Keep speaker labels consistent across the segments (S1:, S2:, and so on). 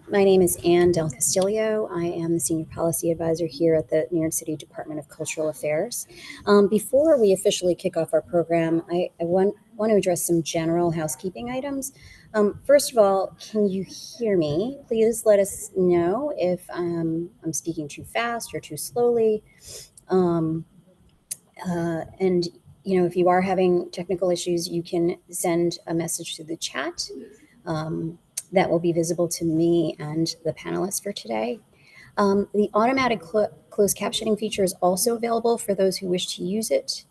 S1: My name is Ann Del Castillo. I am the Senior Policy Advisor here at the New York City Department of Cultural Affairs. Before we officially kick off our program, I want to address some general housekeeping items. First of all, can you hear me? Please let us know if I'm speaking too fast or too slowly. Um, and if you are having technical issues, you can send a message through the chat. That will be visible to me and the panelists for today. The automatic closed captioning feature is also available for those who wish to use it.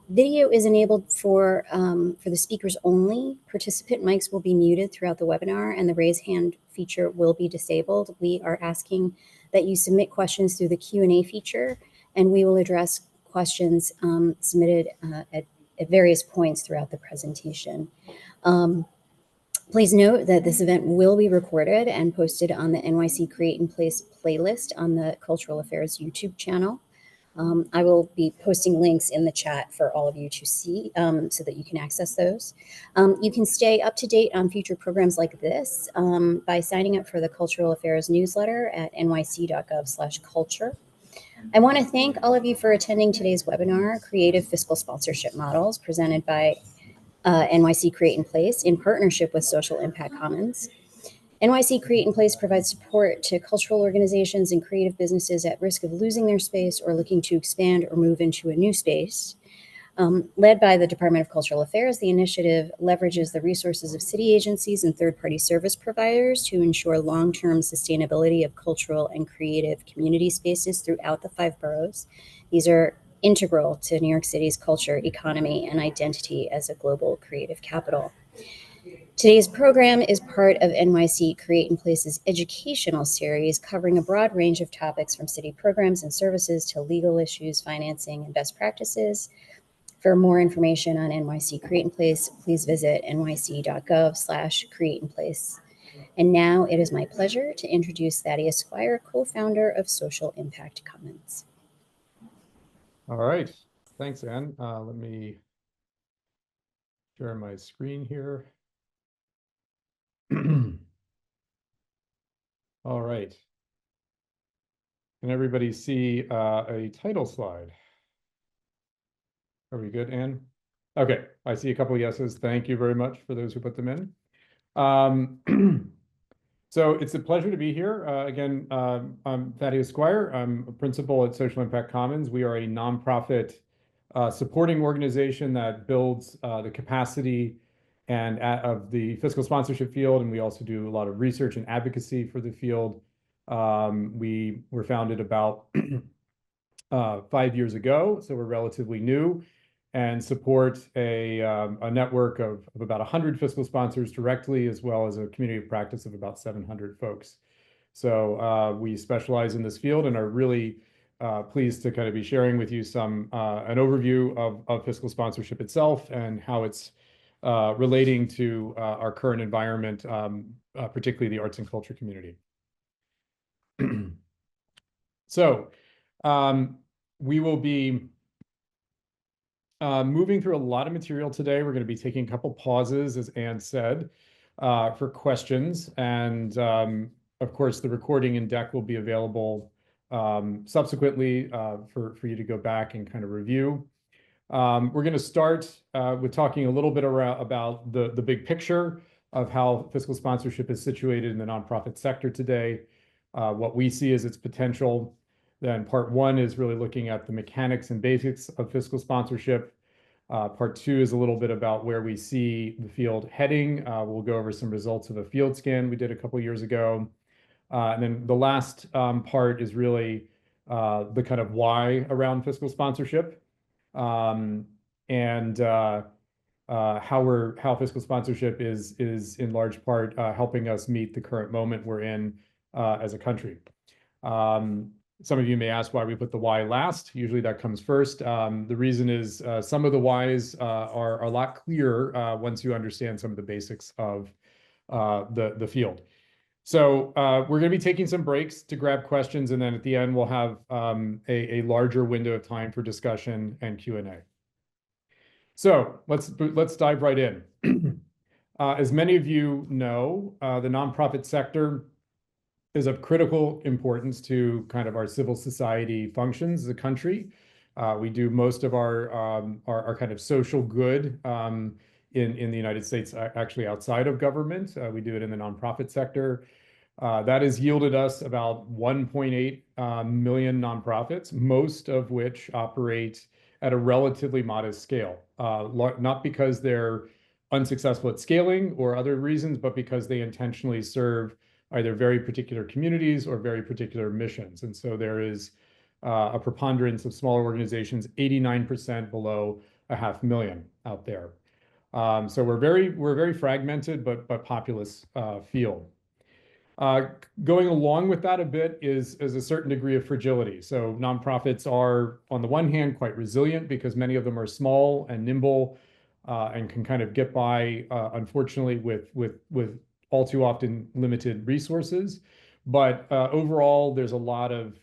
S1: Video is enabled for the speakers only. Participant mics will be muted throughout the webinar, and the raise hand feature will be disabled. We are asking that you submit questions through the Q&A feature, and we will address questions submitted at various points throughout the presentation. Please note that this event will be recorded and posted on the NYC Create in Place playlist on the Cultural Affairs YouTube channel. I will be posting links in the chat for all of you to see so that you can access those. You can stay up to date on future programs like this by signing up for the Cultural Affairs newsletter at nyc.gov/culture. I want to thank all of you for attending today's webinar, Creative Fiscal Sponsorship Models, presented by NYC Create in Place in partnership with Social Impact Commons. NYC Create in Place provides support to cultural organizations and creative businesses at risk of losing their space or looking to expand or move into a new space. Led by the Department of Cultural Affairs, the initiative leverages the resources of city agencies and third-party service providers to ensure long-term sustainability of cultural and creative community spaces throughout the 5 boroughs. These are integral to New York City's culture, economy, and identity as a global creative capital. Today's program is part of NYC Create in Place's educational series covering a broad range of topics from city programs and services to legal issues, financing, and best practices. For more information on NYC Create in Place, please visit nyc.gov/createinplace. And now it is my pleasure to introduce Thaddeus Squire, co-founder of Social Impact Commons.
S2: All right, thanks, Ann. Let me share my screen here. All right. Can everybody see a title slide? Are we good, Ann? Okay, I see a couple of yeses. Thank you very much for those who put them in. So it's a pleasure to be here. Again, I'm Thaddeus Squire. I'm a principal at Social Impact Commons. We are a nonprofit supporting organization that builds the capacity and of the fiscal sponsorship field, and we also do a lot of research and advocacy for the field. We were founded about 5 years ago, so we're relatively new, and support a network of about 100 fiscal sponsors directly, as well as a community of practice of about 700 folks. So we specialize in this field and are really pleased to kind of be sharing with you an overview of fiscal sponsorship itself and how it's relating to our current environment, particularly the arts and culture community. So we will be moving through a lot of material today. We're going to be taking a couple pauses, as Ann said, for questions. And of course, the recording and deck will be available subsequently for you to go back and kind of review. We're going to start with talking a little bit about the big picture of how fiscal sponsorship is situated in the nonprofit sector today, what we see as its potential. Then part 1 is really looking at the mechanics and basics of fiscal sponsorship. Part 2 is a little bit about where we see the field heading. We'll go over some results of a field scan we did a couple years ago. And then the last part is really the kind of why around fiscal sponsorship, and how fiscal sponsorship is in large part helping us meet the current moment we're in as a country. Some of you may ask why we put the why last. Usually that comes first. The reason is some of the whys are a lot clearer once you understand some of the basics of the field. So we're going to be taking some breaks to grab questions, and then at the end we'll have a larger window of time for discussion and Q&A. So let's dive right in. As many of you know, the nonprofit sector is of critical importance to kind of our civil society functions as a country. We do most of our kind of social good in the United States, actually outside of government. We do it in the nonprofit sector. That has yielded us about 1.8 million nonprofits, most of which operate at a relatively modest scale, not because they're unsuccessful at scaling or other reasons, but because they intentionally serve either very particular communities or very particular missions. And so there is a preponderance of smaller organizations, 89% below a 500,000 out there. So we're very fragmented, but populous field. Going along with that a bit is a certain degree of fragility. So nonprofits are, on the one hand, quite resilient because many of them are small and nimble and can kind of get by, unfortunately, with all too often limited resources. But overall, there's a lot of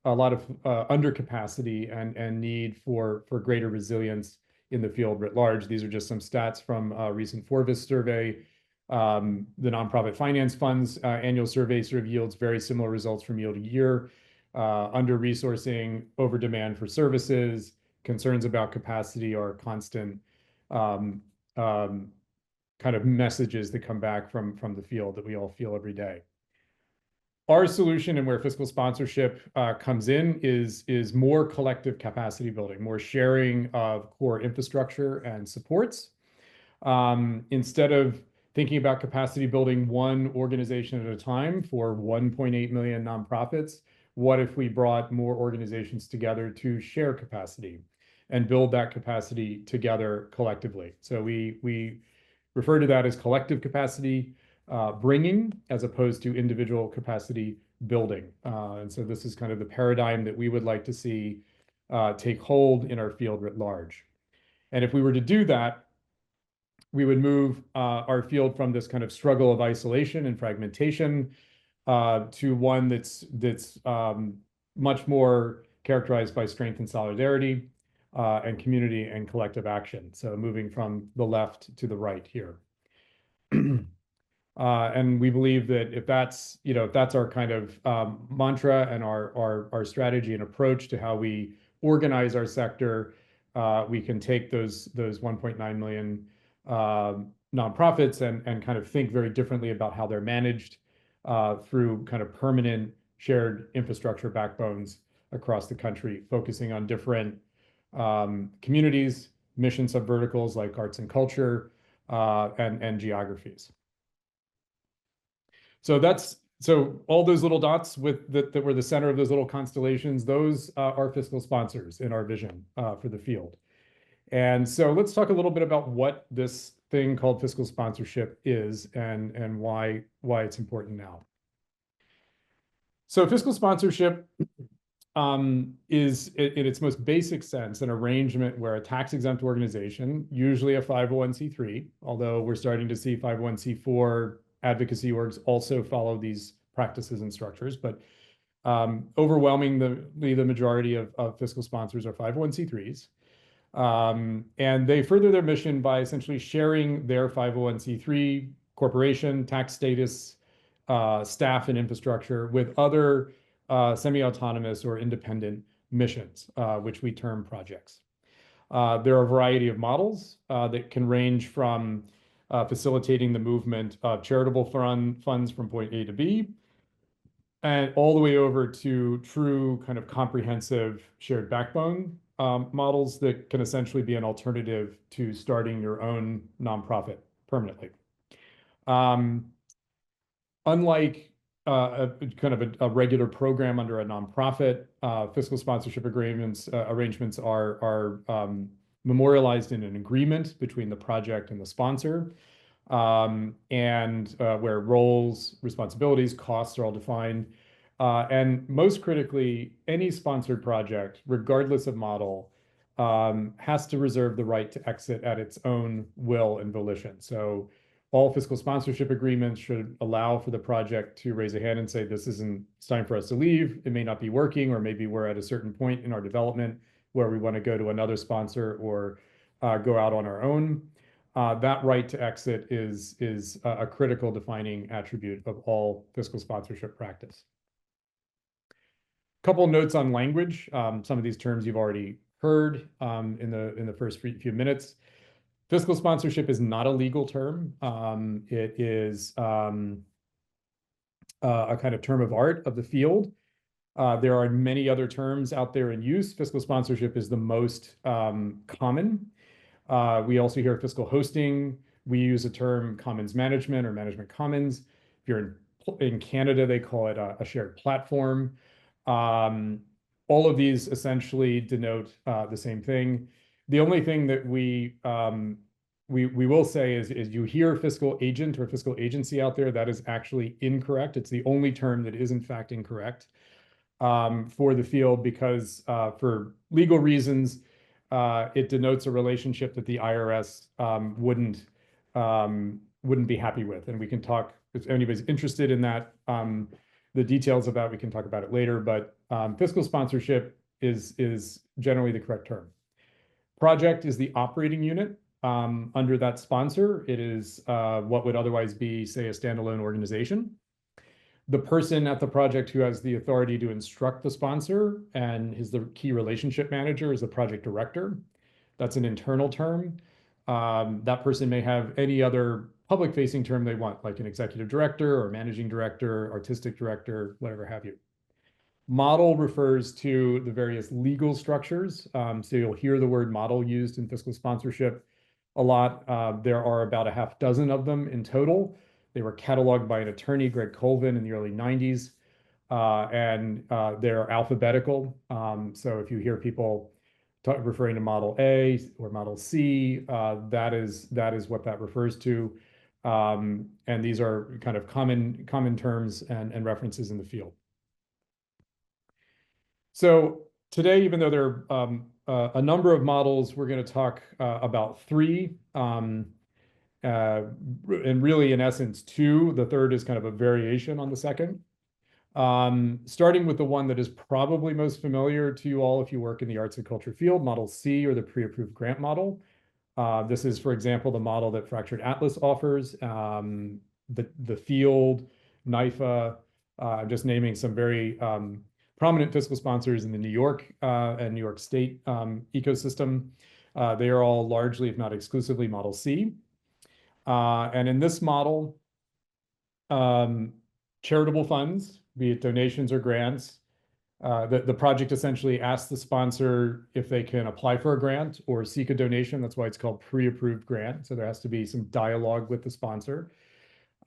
S2: undercapacity and need for greater resilience in the field writ large. These are just some stats from a recent Forvis survey. The nonprofit finance funds annual survey sort of yields very similar results from year to year. Under resourcing, over demand for services, concerns about capacity are constant kind of messages that come back from the field that we all feel every day. Our solution and where fiscal sponsorship comes in is more collective capacity building, more sharing of core infrastructure and supports. Instead of thinking about capacity building one organization at a time for 1.8 million nonprofits, what if we brought more organizations together to share capacity and build that capacity together collectively? So we refer to that as collective capacity bringing as opposed to individual capacity building. And so this is kind of the paradigm that we would like to see take hold in our field writ large. And if we were to do that, we would move our field from this kind of struggle of isolation and fragmentation to one that's much more characterized by strength and solidarity and community and collective action. So moving from the left to the right here. And we believe that if that's our kind of mantra and our strategy and approach to how we organize our sector, we can take those 1.9 million nonprofits and kind of think very differently about how they're managed through kind of permanent shared infrastructure backbones across the country, focusing on different communities, mission subverticals like arts and culture, and geographies. So all those little dots that were the center of those little constellations, those are fiscal sponsors in our vision for the field. And so let's talk a little bit about what this thing called fiscal sponsorship is and why it's important now. So fiscal sponsorship is, in its most basic sense, an arrangement where a tax-exempt organization, usually a 501c3, although we're starting to see 501c4 advocacy orgs also follow these practices and structures, but overwhelmingly the majority of fiscal sponsors are 501c3s. And they further their mission by essentially sharing their 501c3 corporation, tax status, staff, and infrastructure with other semi-autonomous or independent missions, which we term projects. There are a variety of models that can range from facilitating the movement of charitable funds from point A to B, and all the way over to true kind of comprehensive shared backbone models that can essentially be an alternative to starting your own nonprofit permanently. Unlike a kind of a regular program under a nonprofit, fiscal sponsorship arrangements are memorialized in an agreement between the project and the sponsor, and where roles, responsibilities, costs are all defined. And most critically, any sponsored project, regardless of model, has to reserve the right to exit at its own will and volition. So all fiscal sponsorship agreements should allow for the project to raise a hand and say, it's time for us to leave. It may not be working, or maybe we're at a certain point in our development where we want to go to another sponsor or go out on our own. that right to exit is a critical defining attribute of all fiscal sponsorship practice. Couple notes on language. Some of these terms you've already heard in the first few minutes. Fiscal sponsorship is not a legal term. It is a kind of term of art of the field. There are many other terms out there in use. Fiscal sponsorship is the most common. We also hear fiscal hosting. We use a term commons management or management commons. If you're in Canada, they call it a shared platform. All of these essentially denote the same thing. The only thing that we will say is you hear fiscal agent or fiscal agency out there, that is actually incorrect. It's the only term that is in fact incorrect for the field because for legal reasons, it denotes a relationship that the IRS wouldn't be happy with. And we can talk, if anybody's interested in that, the details of that, we can talk about it later, but fiscal sponsorship is generally the correct term. Project is the operating unit under that sponsor. It is what would otherwise be, say, a standalone organization. The person at the project who has the authority to instruct the sponsor and is the key relationship manager is the project director. That's an internal term. That person may have any other public-facing term they want, like an executive director or managing director, artistic director, whatever have you. Model refers to the various legal structures. So you'll hear the word model used in fiscal sponsorship a lot. There are about a half dozen of them in total. They were cataloged by an attorney, Greg Colvin, in the early 90s, and they're alphabetical. So if you hear people referring to Model A or Model C, that is what that refers to. And these are kind of common terms and references in the field. So today, even though there are a number of models, we're going to talk about three. And really, in essence, two. The third is kind of a variation on the second. Starting with the one that is probably most familiar to you all if you work in the arts and culture field, Model C, or the pre-approved grant model. This is, for example, the model that Fractured Atlas offers, the field, NIFA, just naming some very prominent fiscal sponsors in the New York and New York State ecosystem. They are all largely, if not exclusively, Model C. And in this model, charitable funds, be it donations or grants, the project essentially asks the sponsor if they can apply for a grant or seek a donation. That's why it's called pre-approved grant. So there has to be some dialogue with the sponsor.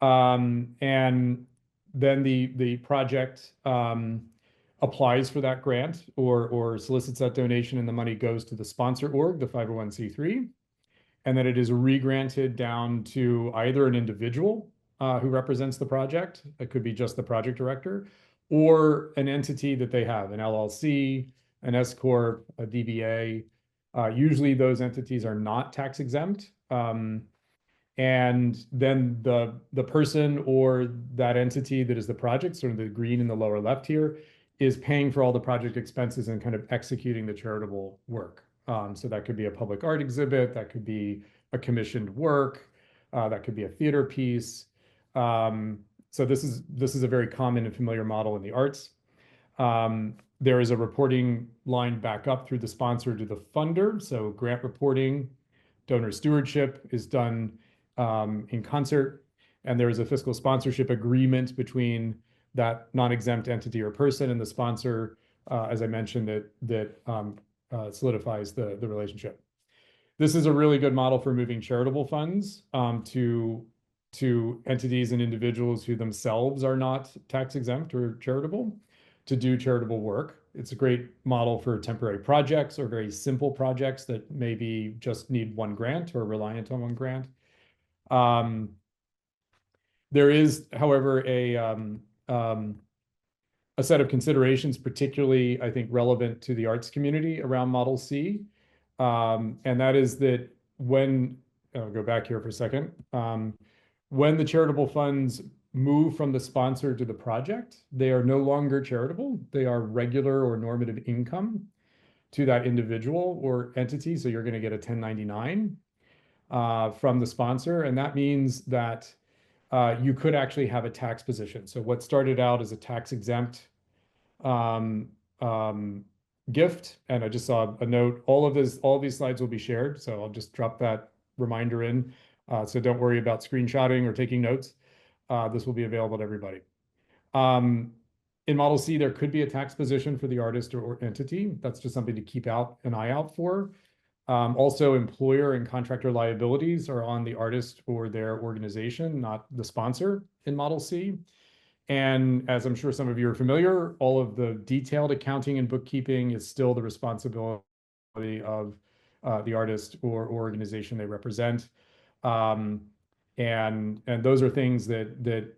S2: And then the project applies for that grant or solicits that donation, and the money goes to the sponsor org, the 501c3. And then it is re-granted down to either an individual who represents the project, it could be just the project director, or an entity that they have, an LLC, an S Corp, a DBA. Usually those entities are not tax exempt. And then the person or that entity that is the project, sort of the green in the lower left here, is paying for all the project expenses and kind of executing the charitable work. So that could be a public art exhibit, that could be a commissioned work, that could be a theater piece. So this is a very common and familiar model in the arts. There is a reporting line back up through the sponsor to the funder. So grant reporting, donor stewardship is done in concert. And there is a fiscal sponsorship agreement between that non-exempt entity or person and the sponsor, as I mentioned, that solidifies the relationship. This is a really good model for moving charitable funds to entities and individuals who themselves are not tax exempt or charitable to do charitable work. It's a great model for temporary projects or very simple projects that maybe just need one grant or reliant on one grant. There is, however, a set of considerations, particularly, I think, relevant to the arts community around Model C. And that is that I'll go back here for a second. When the charitable funds move from the sponsor to the project, they are no longer charitable. They are regular or normative income to that individual or entity. So you're going to get a 1099. from the sponsor, and that means that you could actually have a tax position. So what started out as a tax exempt um, um, gift, and I just saw a note. All of these slides will be shared, so I'll just drop that reminder in. So don't worry about screenshotting or taking notes. This will be available to everybody. Um, in Model C, there could be a tax position for the artist or entity. That's just something to keep an eye out for. Also, employer and contractor liabilities are on the artist or their organization, not the sponsor in Model C. And as I'm sure some of you are familiar, all of the detailed accounting and bookkeeping is still the responsibility of the artist or organization they represent. Um, and those are things that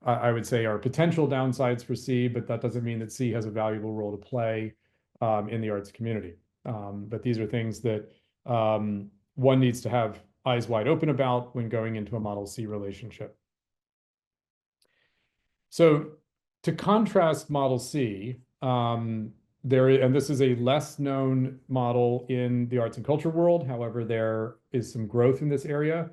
S2: I would say are potential downsides for C, but that doesn't mean that C has a valuable role to play in the arts community. But these are things that one needs to have eyes wide open about when going into a Model C relationship. So to contrast Model C, and this is a less known model in the arts and culture world. However, there is some growth in this area.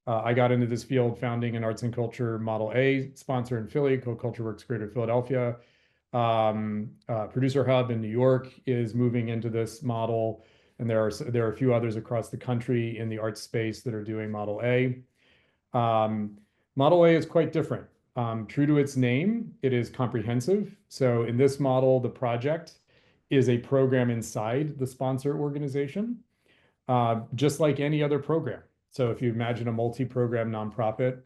S2: I got into this field founding an arts and culture Model A sponsor in Philly called CultureWorks Greater Philadelphia. Producer Hub in New York is moving into this model, and there are a few others across the country in the arts space that are doing Model A. Model A is quite different. True to its name, it is comprehensive. So in this model, the project is a program inside the sponsor organization, just like any other program. So if you imagine a multi-program nonprofit,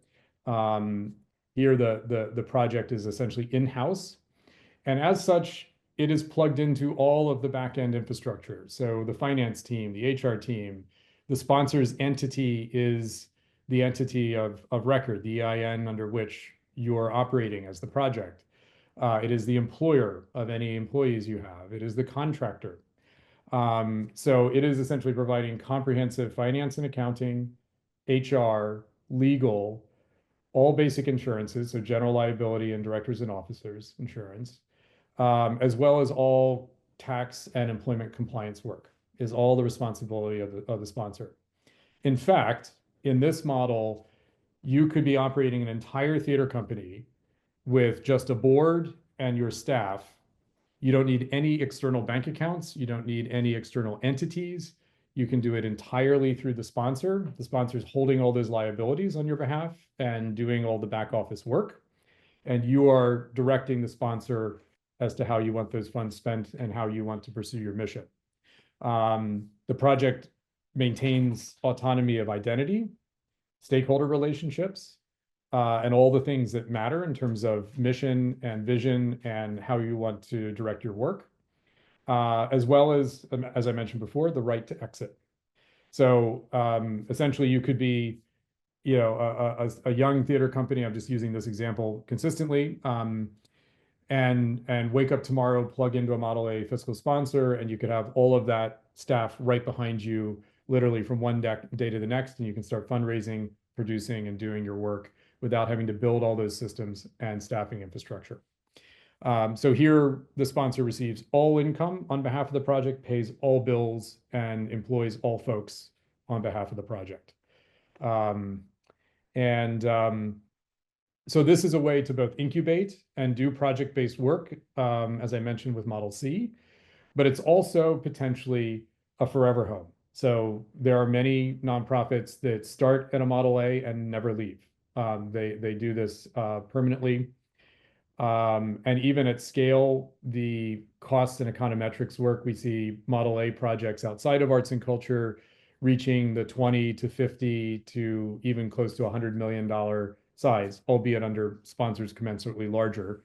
S2: here the project is essentially in-house. And as such, it is plugged into all of the back-end infrastructure. So the finance team, the HR team, the sponsor's entity is the entity of record, the EIN under which you're operating as the project. It is the employer of any employees you have. It is the contractor. So it is essentially providing comprehensive finance and accounting, HR, legal, all basic insurances, so general liability and directors and officers insurance, as well as all tax and employment compliance work is all the responsibility of the sponsor. In fact, in this model, you could be operating an entire theater company with just a board and your staff. You don't need any external bank accounts. You don't need any external entities. You can do it entirely through the sponsor. The sponsor is holding all those liabilities on your behalf and doing all the back office work. And you are directing the sponsor as to how you want those funds spent and how you want to pursue your mission. The project maintains autonomy of identity, stakeholder relationships, and all the things that matter in terms of mission and vision and how you want to direct your work, as well as I mentioned before, the right to exit. So essentially, you could be, a young theater company. I'm just using this example consistently, and wake up tomorrow, plug into a Model A fiscal sponsor, and you could have all of that staff right behind you, literally from one day to the next, and you can start fundraising, producing, and doing your work without having to build all those systems and staffing infrastructure. So here, the sponsor receives all income on behalf of the project, pays all bills, and employs all folks on behalf of the project. So this is a way to both incubate and do project-based work, as I mentioned with Model C, but it's also potentially a forever home. So there are many nonprofits that start at a Model A and never leave. They do this permanently. And even at scale, the costs and econometrics work, we see Model A projects outside of arts and culture reaching the 20 to 50 to even close to $100 million size, albeit under sponsors commensurately larger.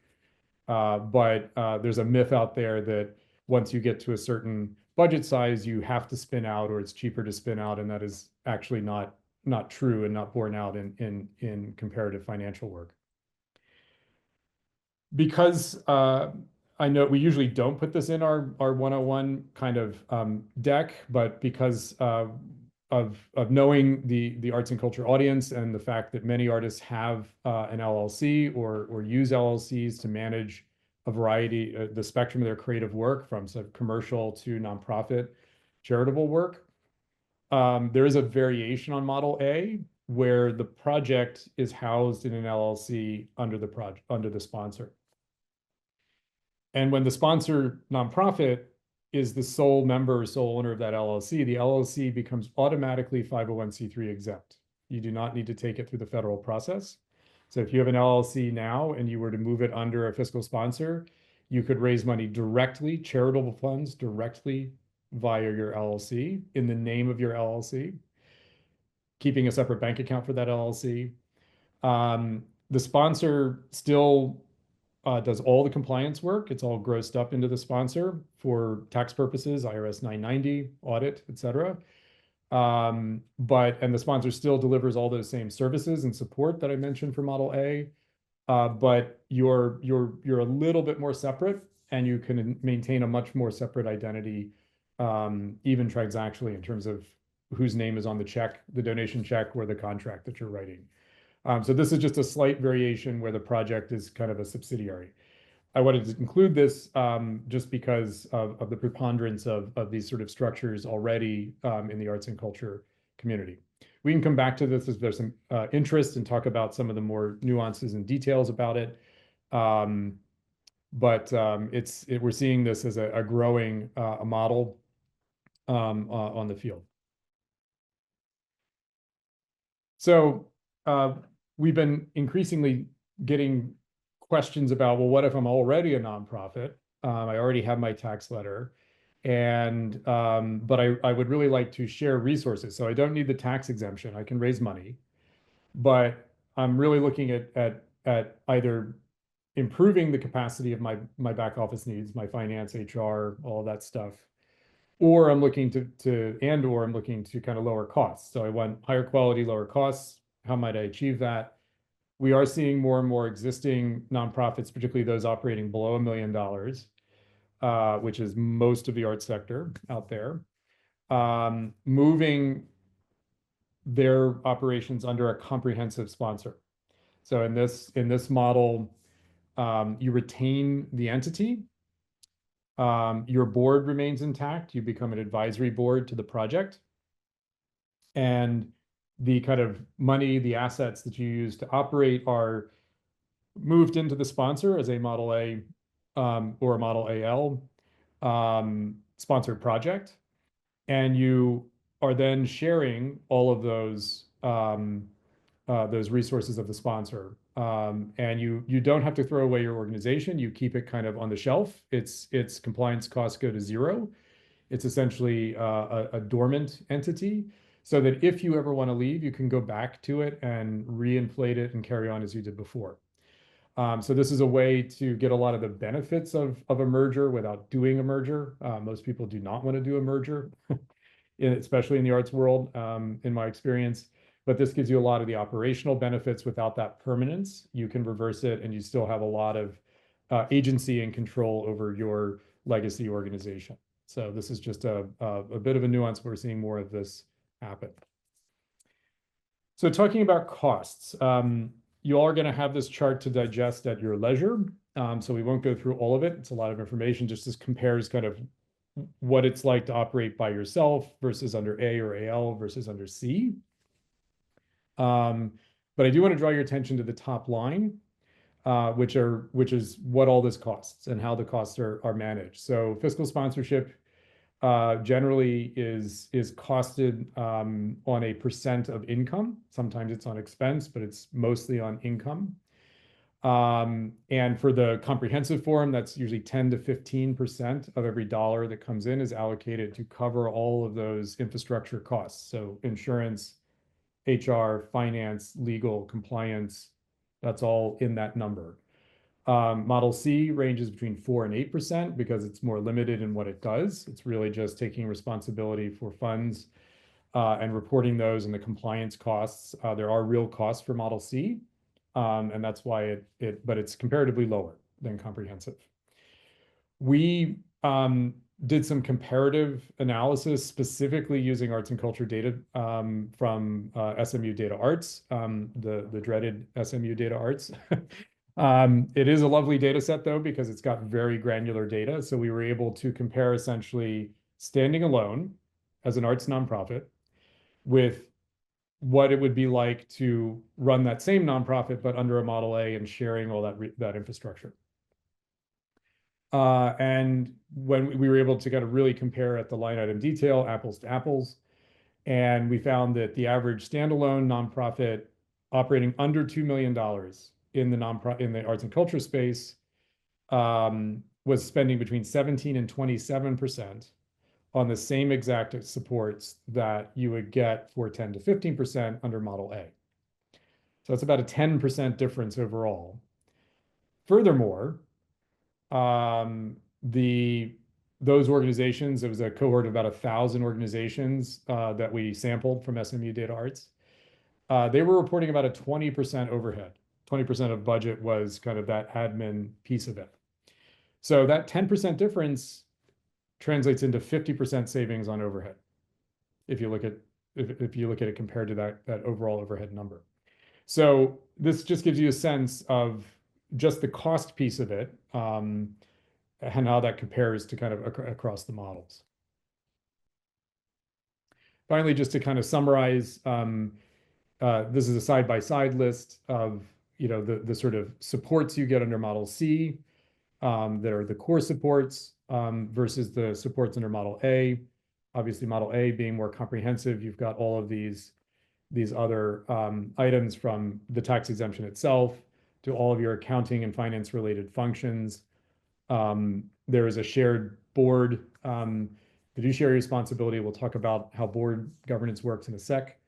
S2: But there's a myth out there that once you get to a certain budget size, you have to spin out, or it's cheaper to spin out, and that is actually not true and not borne out in comparative financial work. Because I know we usually don't put this in our 101 kind of deck, but because of knowing the arts and culture audience and the fact that many artists have an LLC or use LLCs to manage a variety, the spectrum of their creative work, from sort of commercial to nonprofit charitable work. there is a variation on Model A where the project is housed in an LLC under the sponsor. And when the sponsor nonprofit is the sole member or sole owner of that LLC, the LLC becomes automatically 501c3 exempt. You do not need to take it through the federal process. So if you have an LLC now and you were to move it under a fiscal sponsor, you could raise money directly, charitable funds directly via your LLC in the name of your LLC, keeping a separate bank account for that LLC. The sponsor still does all the compliance work. It's all grossed up into the sponsor for tax purposes, IRS 990, audit, et cetera. And the sponsor still delivers all those same services and support that I mentioned for Model A. But you're a little bit more separate, and you can maintain a much more separate identity, even transactionally, in terms of whose name is on the check, the donation check, or the contract that you're writing. So this is just a slight variation where the project is kind of a subsidiary. I wanted to include this just because of the preponderance of these sort of structures already in the arts and culture community. We can come back to this if there's some interest and talk about some of the more nuances and details about it. But we're seeing this as a growing model on the field. So we've been increasingly getting questions about, well, what if I'm already a nonprofit? I already have my tax letter, and but I would really like to share resources. So I don't need the tax exemption. I can raise money, but I'm really looking at either improving the capacity of my back office needs, my finance, HR, all that stuff, or I'm looking or I'm looking to kind of lower costs. So I want higher quality, lower costs. How might I achieve that? We are seeing more and more existing nonprofits, particularly those operating below $1 million, which is most of the arts sector out there, moving their operations under a comprehensive sponsor. So in this model, you retain the entity. Your board remains intact. You become an advisory board to the project. And the kind of money, the assets that you use to operate are moved into the sponsor as a Model A or a Model AL sponsored project. And you are then sharing all of those resources of the sponsor. And you don't have to throw away your organization. You keep it kind of on the shelf. Its compliance costs go to zero. It's essentially a dormant entity, so that if you ever want to leave, you can go back to it and reinflate it and carry on as you did before. So this is a way to get a lot of the benefits of a merger without doing a merger. Most people do not want to do a merger, especially in the arts world, in my experience. But this gives you a lot of the operational benefits without that permanence. You can reverse it, and you still have a lot of agency and control over your legacy organization. So this is just a bit of a nuance. We're seeing more of this happen. So talking about costs, you are going to have this chart to digest at your leisure. So we won't go through all of it. It's a lot of information. Just this compares kind of what it's like to operate by yourself versus under A or AL versus under C. But I do want to draw your attention to the top line, which is what all this costs and how the costs are managed. So fiscal sponsorship generally is costed on a percent of income. Sometimes it's on expense, but it's mostly on income. And for the comprehensive form, that's usually 10 to 15% of every dollar that comes in is allocated to cover all of those infrastructure costs. So insurance, HR, finance, legal, compliance, that's all in that number. Model C ranges between 4 and 8% because it's more limited in what it does. It's really just taking responsibility for funds and reporting those and the compliance costs. There are real costs for Model C, and that's why but it's comparatively lower than comprehensive. We did some comparative analysis specifically using arts and culture data from SMU Data Arts, the dreaded SMU Data Arts. It is a lovely data set, though, because it's got very granular data. So we were able to compare essentially standing alone as an arts nonprofit with what it would be like to run that same nonprofit, but under a Model A and sharing all that infrastructure. And when we were able to kind of really compare at the line item detail, apples to apples, and we found that the average standalone nonprofit operating under $2 million in the arts and culture space was spending between 17 and 27% on the same exact supports that you would get for 10 to 15% under Model A. So it's about a 10% difference overall. Furthermore, those organizations, it was a cohort of about 1,000 organizations that we sampled from SMU Data Arts. They were reporting about a 20% overhead. 20% of budget was kind of that admin piece of it. So that 10% difference translates into 50% savings on overhead. If you look at it compared to that overall overhead number. So this just gives you a sense of just the cost piece of it, and how that compares to kind of across the models. Finally, just to kind of summarize, this is a side-by-side list of the sort of supports you get under Model C, that are the core supports, versus the supports under Model A. Obviously, Model A being more comprehensive, you've got all of these other items, from the tax exemption itself to all of your accounting and finance related functions. There is a shared board fiduciary responsibility. We'll talk about how board governance works in a sec.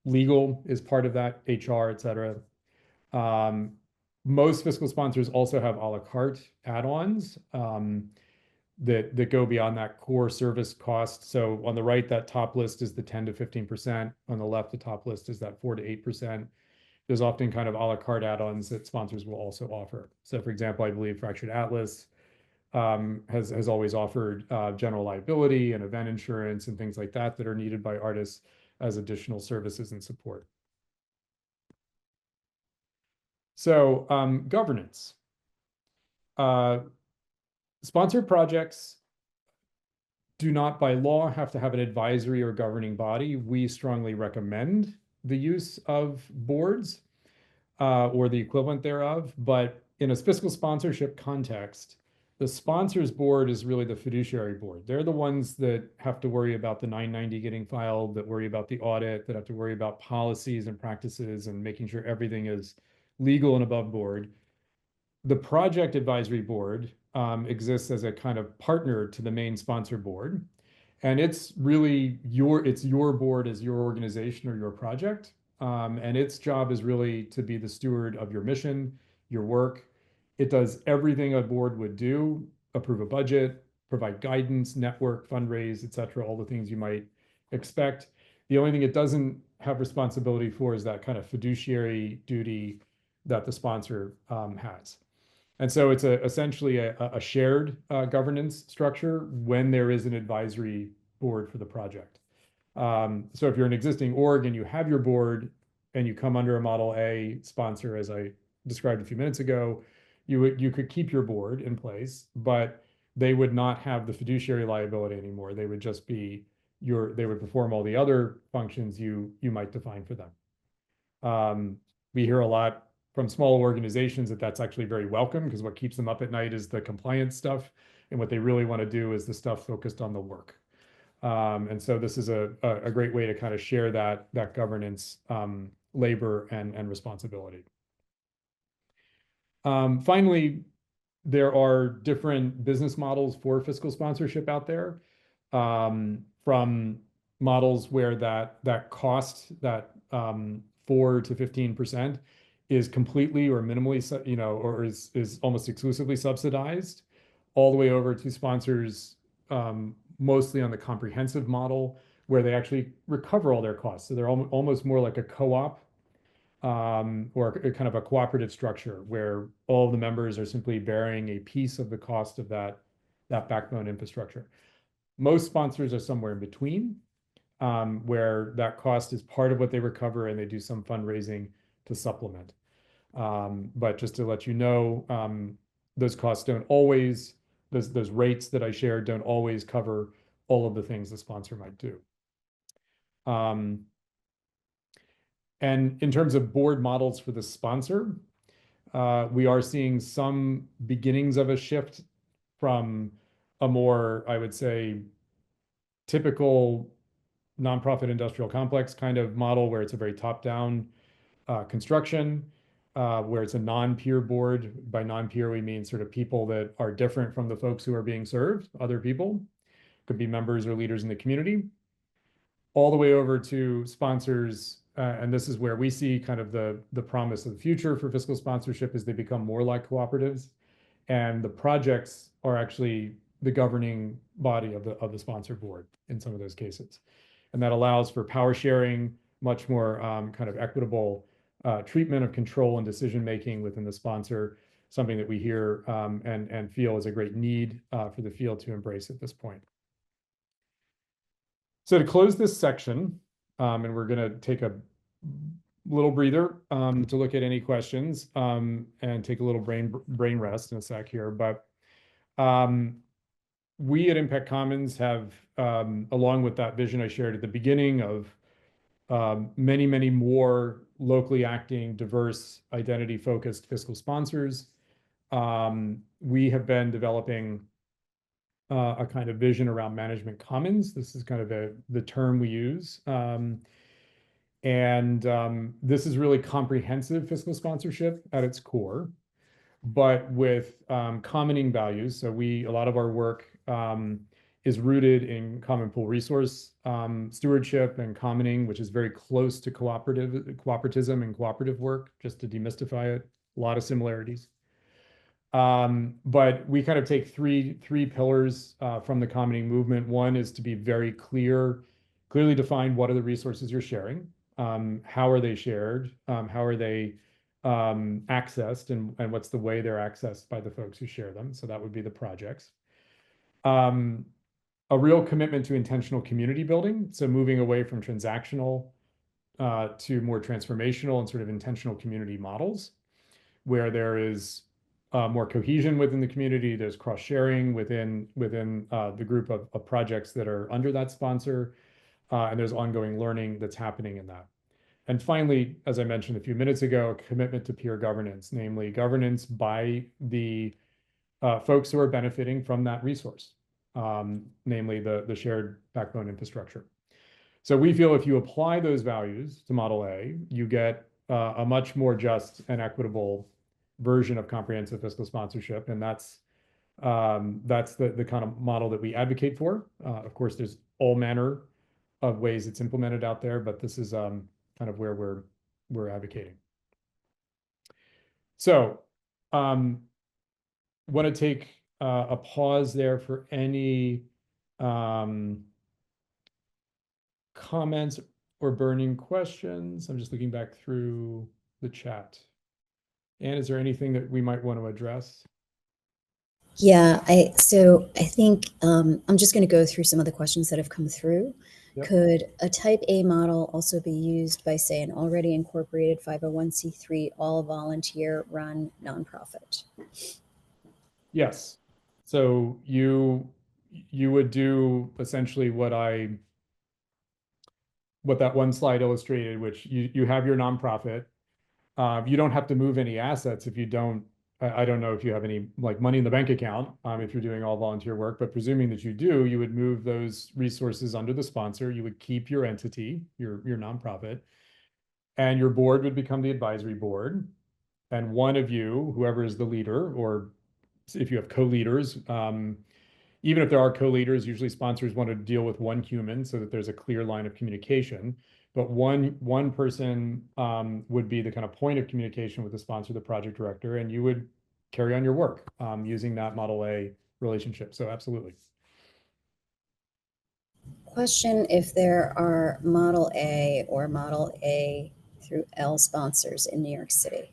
S2: Legal is part of that, HR, et cetera. Most fiscal sponsors also have a la carte add-ons that go beyond that core service cost. So on the right, that top list is the 10 to 15%. On the left, the top list is that 4 to 8%. There's often kind of a la carte add-ons that sponsors will also offer. So for example, I believe Fractured Atlas has always offered general liability and event insurance and things like that that are needed by artists as additional services and support. So governance. Sponsored projects do not by law have to have an advisory or governing body. We strongly recommend the use of boards or the equivalent thereof, but in a fiscal sponsorship context, the sponsors board is really the fiduciary board. They're the ones that have to worry about the 990 getting filed, that worry about the audit, that have to worry about policies and practices and making sure everything is legal and above board. The project advisory board exists as a kind of partner to the main sponsor board. And it's really your board as your organization or your project. And its job is really to be the steward of your mission, your work. It does everything a board would do: approve a budget, provide guidance, network, fundraise, et cetera, all the things you might expect. The only thing it doesn't have responsibility for is that kind of fiduciary duty that the sponsor has. And so it's essentially a shared governance structure when there is an advisory board for the project. So if you're an existing org and you have your board and you come under a Model A sponsor, as I described a few minutes ago, you could keep your board in place, but they would not have the fiduciary liability anymore. They would just be they would perform all the other functions you might define for them. We hear a lot from small organizations that that's actually very welcome, because what keeps them up at night is the compliance stuff, and what they really want to do is the stuff focused on the work. And so this is a great way to kind of share that governance, labor and responsibility. Finally, there are different business models for fiscal sponsorship out there, from models where that cost, that 4 to 15%, is completely or minimally, or is almost exclusively subsidized, all the way over to sponsors mostly on the comprehensive model, where they actually recover all their costs. So they're almost more like a co-op, or a kind of a cooperative structure, where all of the members are simply bearing a piece of the cost of that backbone infrastructure. Most sponsors are somewhere in between, where that cost is part of what they recover, and they do some fundraising to supplement. But just to let you know, those costs don't always, those rates that I shared don't always cover all of the things the sponsor might do. Um, and in terms of board models for the sponsor, we are seeing some beginnings of a shift from a more, I would say, typical nonprofit industrial complex kind of model where it's a very top-down construction, where it's a non-peer board. By non-peer, we mean sort of people that are different from the folks who are being served, other people, could be members or leaders in the community, all the way over to sponsors. And this is where we see kind of the promise of the future for fiscal sponsorship as they become more like cooperatives. And the projects are actually the governing body of the sponsor board in some of those cases. And that allows for power sharing, much more kind of equitable treatment of control and decision making within the sponsor, something that we hear and feel is a great need for the field to embrace at this point. So to close this section, and we're going to take a little breather to look at any questions and take a little brain rest in a sec here. But we at Impact Commons have, along with that vision I shared at the beginning of many, many more locally acting, diverse, identity-focused fiscal sponsors, we have been developing a kind of vision around management commons. This is kind of the term we use. This is really comprehensive fiscal sponsorship at its core, but with commoning values. So a lot of our work is rooted in common pool resource stewardship and commoning, which is very close to cooperatism and cooperative work, just to demystify it, a lot of similarities. But we kind of take three pillars from the commoning movement. One is to be very clearly define what are the resources you're sharing, how are they shared, how are they accessed, and what's the way they're accessed by the folks who share them. So that would be the projects. A real commitment to intentional community building. So moving away from transactional to more transformational and sort of intentional community models, where there is more cohesion within the community. There's cross-sharing within the group of projects that are under that sponsor, and there's ongoing learning that's happening in that. And finally, as I mentioned a few minutes ago, a commitment to peer governance, namely governance by the folks who are benefiting from that resource, namely the shared backbone infrastructure. So we feel if you apply those values to Model A, you get a much more just and equitable version of comprehensive fiscal sponsorship, and that's the kind of model that we advocate for. Of course, there's all manner of ways it's implemented out there, but this is kind of where we're advocating. So, want to take a pause there for any comments or burning questions. I'm just looking back through the chat. And is there anything that we might want to address?
S1: Yeah, so I think I'm just going to go through some of the questions that have come through.
S2: Yep.
S1: Could a type A model also be used by, say, an already incorporated 501c3 all volunteer run nonprofit?
S2: Yes. So you would do essentially what that one slide illustrated, which you have your nonprofit. You don't have to move any assets if you don't. I don't know if you have any like money in the bank account if you're doing all volunteer work, but presuming that you do, you would move those resources under the sponsor. You would keep your entity, your nonprofit, and your board would become the advisory board. And one of you, whoever is the leader, or if you have co-leaders, even if there are co-leaders, usually sponsors want to deal with one human so that there's a clear line of communication. But one person would be the kind of point of communication with the sponsor, the project director, and you would carry on your work using that Model A relationship. So absolutely.
S1: Question if there are Model A or Model A through L sponsors in New York City.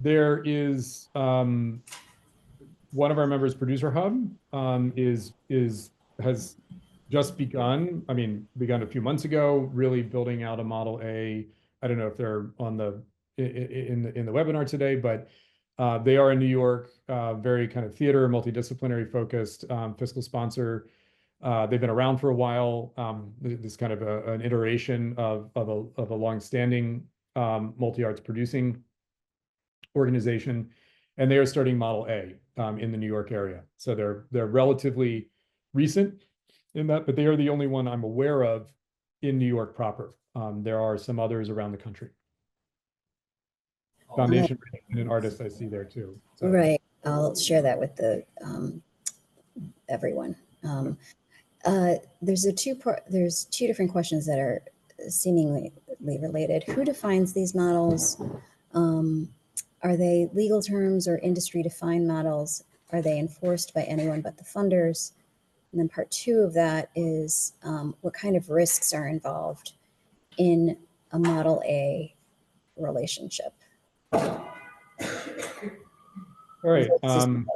S2: There is one of our members, Producer Hub, has just begun. Begun a few months ago, really building out a Model A. I don't know if they're on in the webinar today, but they are in New York, very kind of theater, multidisciplinary focused fiscal sponsor. They've been around for a while. This kind of an iteration of a long-standing multi-arts producing organization, and they are starting Model A in the New York area. So they're relatively recent in that, but they are the only one I'm aware of in New York proper. There are some others around the country. Foundation and an artist I see there too. So.
S1: Right. I'll share that with the everyone. There's there's two different questions that are seemingly related. Who defines these models? Are they legal terms or industry defined models? Are they enforced by anyone but the funders? And then part two of that is what kind of risks are involved in a Model A relationship?
S2: All right.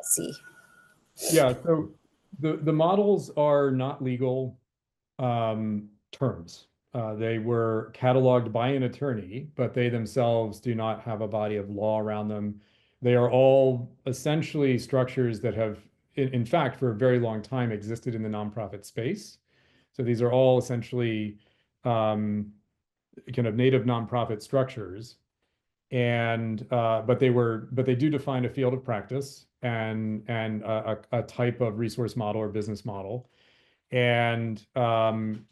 S1: See.
S2: Yeah, so the models are not legal terms. They were cataloged by an attorney, but they themselves do not have a body of law around them. They are all essentially structures that have, in fact, for a very long time existed in the nonprofit space. So these are all essentially kind of native nonprofit structures. And but they do define a field of practice and a type of resource model or business model. And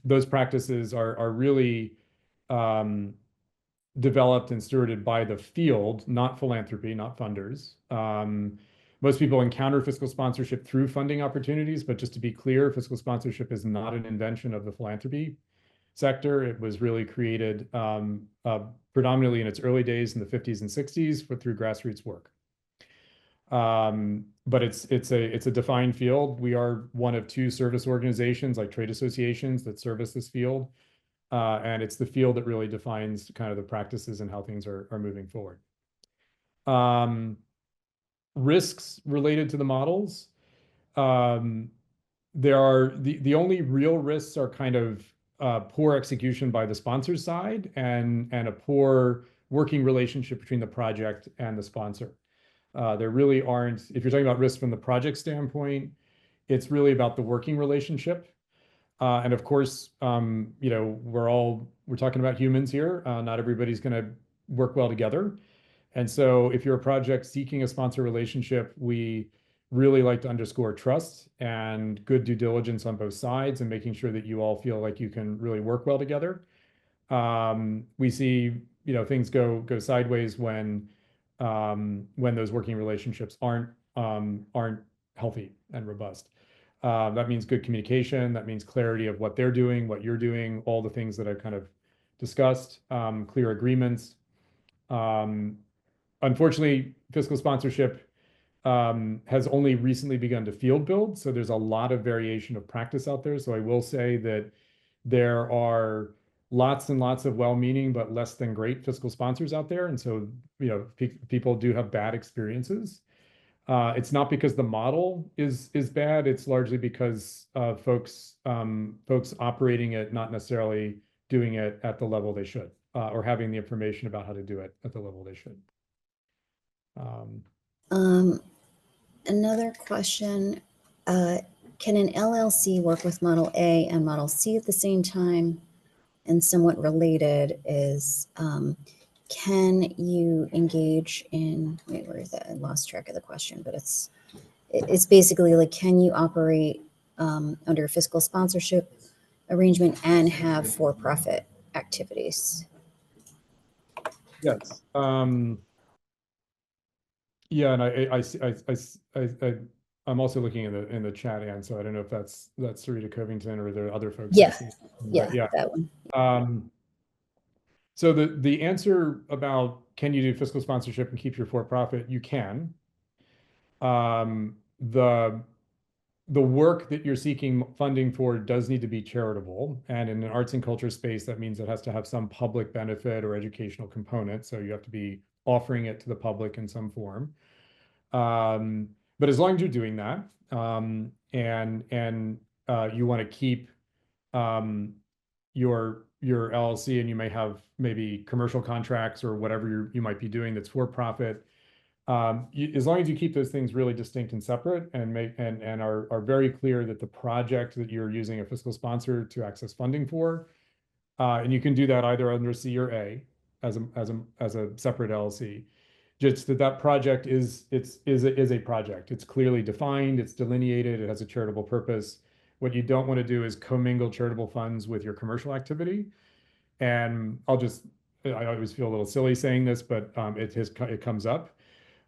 S2: those practices are really developed and stewarded by the field, not philanthropy, not funders. Most people encounter fiscal sponsorship through funding opportunities, but just to be clear, fiscal sponsorship is not an invention of the philanthropy sector. It was really created predominantly in its early days in the 50s and 60s through grassroots work. But it's a defined field. We are one of two service organizations like trade associations that service this field. And it's the field that really defines kind of the practices and how things are moving forward. Risks related to the models. There are the only real risks are kind of poor execution by the sponsor side and a poor working relationship between the project and the sponsor. There really aren't, if you're talking about risk from the project standpoint, it's really about the working relationship. And of course, you know, we're talking about humans here. Not everybody's going to work well together. And so if you're a project seeking a sponsor relationship, we really like to underscore trust and good due diligence on both sides and making sure that you all feel like you can really work well together. We see, you know, things go sideways when those working relationships aren't healthy and robust. That means good communication. That means clarity of what they're doing, what you're doing, all the things that I've kind of discussed, clear agreements. Unfortunately, fiscal sponsorship has only recently begun to field build. So there's a lot of variation of practice out there. So I will say that there are lots and lots of well-meaning but less than great fiscal sponsors out there. And so, you know, people do have bad experiences. It's not because the model is bad. It's largely because folks operating it, not necessarily doing it at the level they should, or having the information about how to do it at the level they should.
S1: Another question, can an LLC work with Model A and Model C at the same time? And somewhat related is, can you engage in, wait, where is that? I lost track of the question, but it's basically like, can you operate under a fiscal sponsorship arrangement and have for-profit activities?
S2: Yes. Yeah, and I'm also looking in the chat, Ann, so I don't know if that's Sarita Covington or there are other folks.
S1: Yeah,
S2: But yeah,
S1: that one.
S2: So the answer about can you do fiscal sponsorship and keep your for-profit, you can. The work that you're seeking funding for does need to be charitable, and in an arts and culture space, that means it has to have some public benefit or educational component. So you have to be offering it to the public in some form. But as long as you're doing that, and you want to keep your LLC, and you may have maybe commercial contracts or whatever you might be doing that's for profit, As long as you keep those things really distinct and separate and are very clear that the project that you're using a fiscal sponsor to access funding for, and you can do that either under C or A as a separate LLC. Just that project is a project. It's clearly defined, it's delineated, it has a charitable purpose. What you don't want to do is commingle charitable funds with your commercial activity. And I always feel a little silly saying this, but it comes up.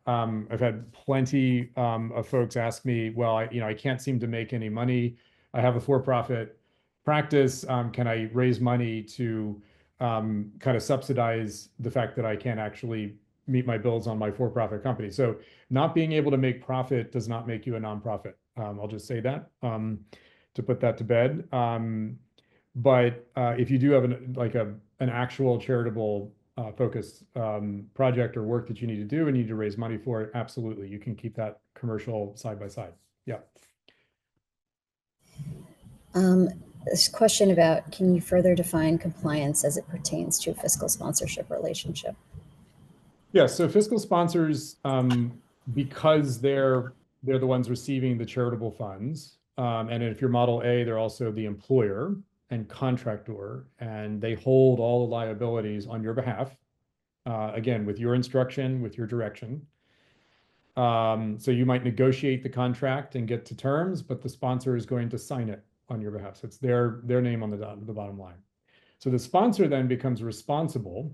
S2: I've had plenty of folks ask me, well, I can't seem to make any money. I have a for-profit practice. Can I raise money to kind of subsidize the fact that I can't actually meet my bills on my for-profit company? So not being able to make profit does not make you a nonprofit. I'll just say that to put that to bed. But if you do have an actual charitable focused project or work that you need to do and you need to raise money for it, absolutely, you can keep that commercial side by side. Yeah.
S1: This question about, can you further define compliance as it pertains to a fiscal sponsorship relationship?
S2: Yeah, so fiscal sponsors, because they're the ones receiving the charitable funds, and if you're Model A, they're also the employer and contractor, and they hold all the liabilities on your behalf, again, with your instruction, with your direction. So you might negotiate the contract and get to terms, but the sponsor is going to sign it on your behalf. So it's their name on the bottom line. So the sponsor then becomes responsible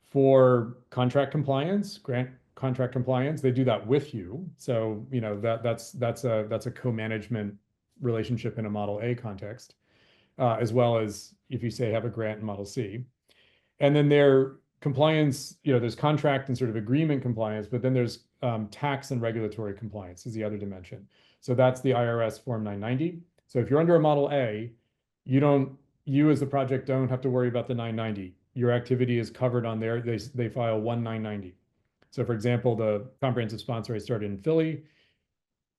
S2: for contract compliance, grant contract compliance. They do that with you. So, that's a co-management relationship in a Model A context, as well as if you say have a grant in Model C. And then their compliance, there's contract and sort of agreement compliance, but then there's tax and regulatory compliance is the other dimension. So that's the IRS Form 990. So if you're under a Model A, you as the project don't have to worry about the 990. Your activity is covered on there. They file 1990. So for example, the comprehensive sponsor I started in Philly,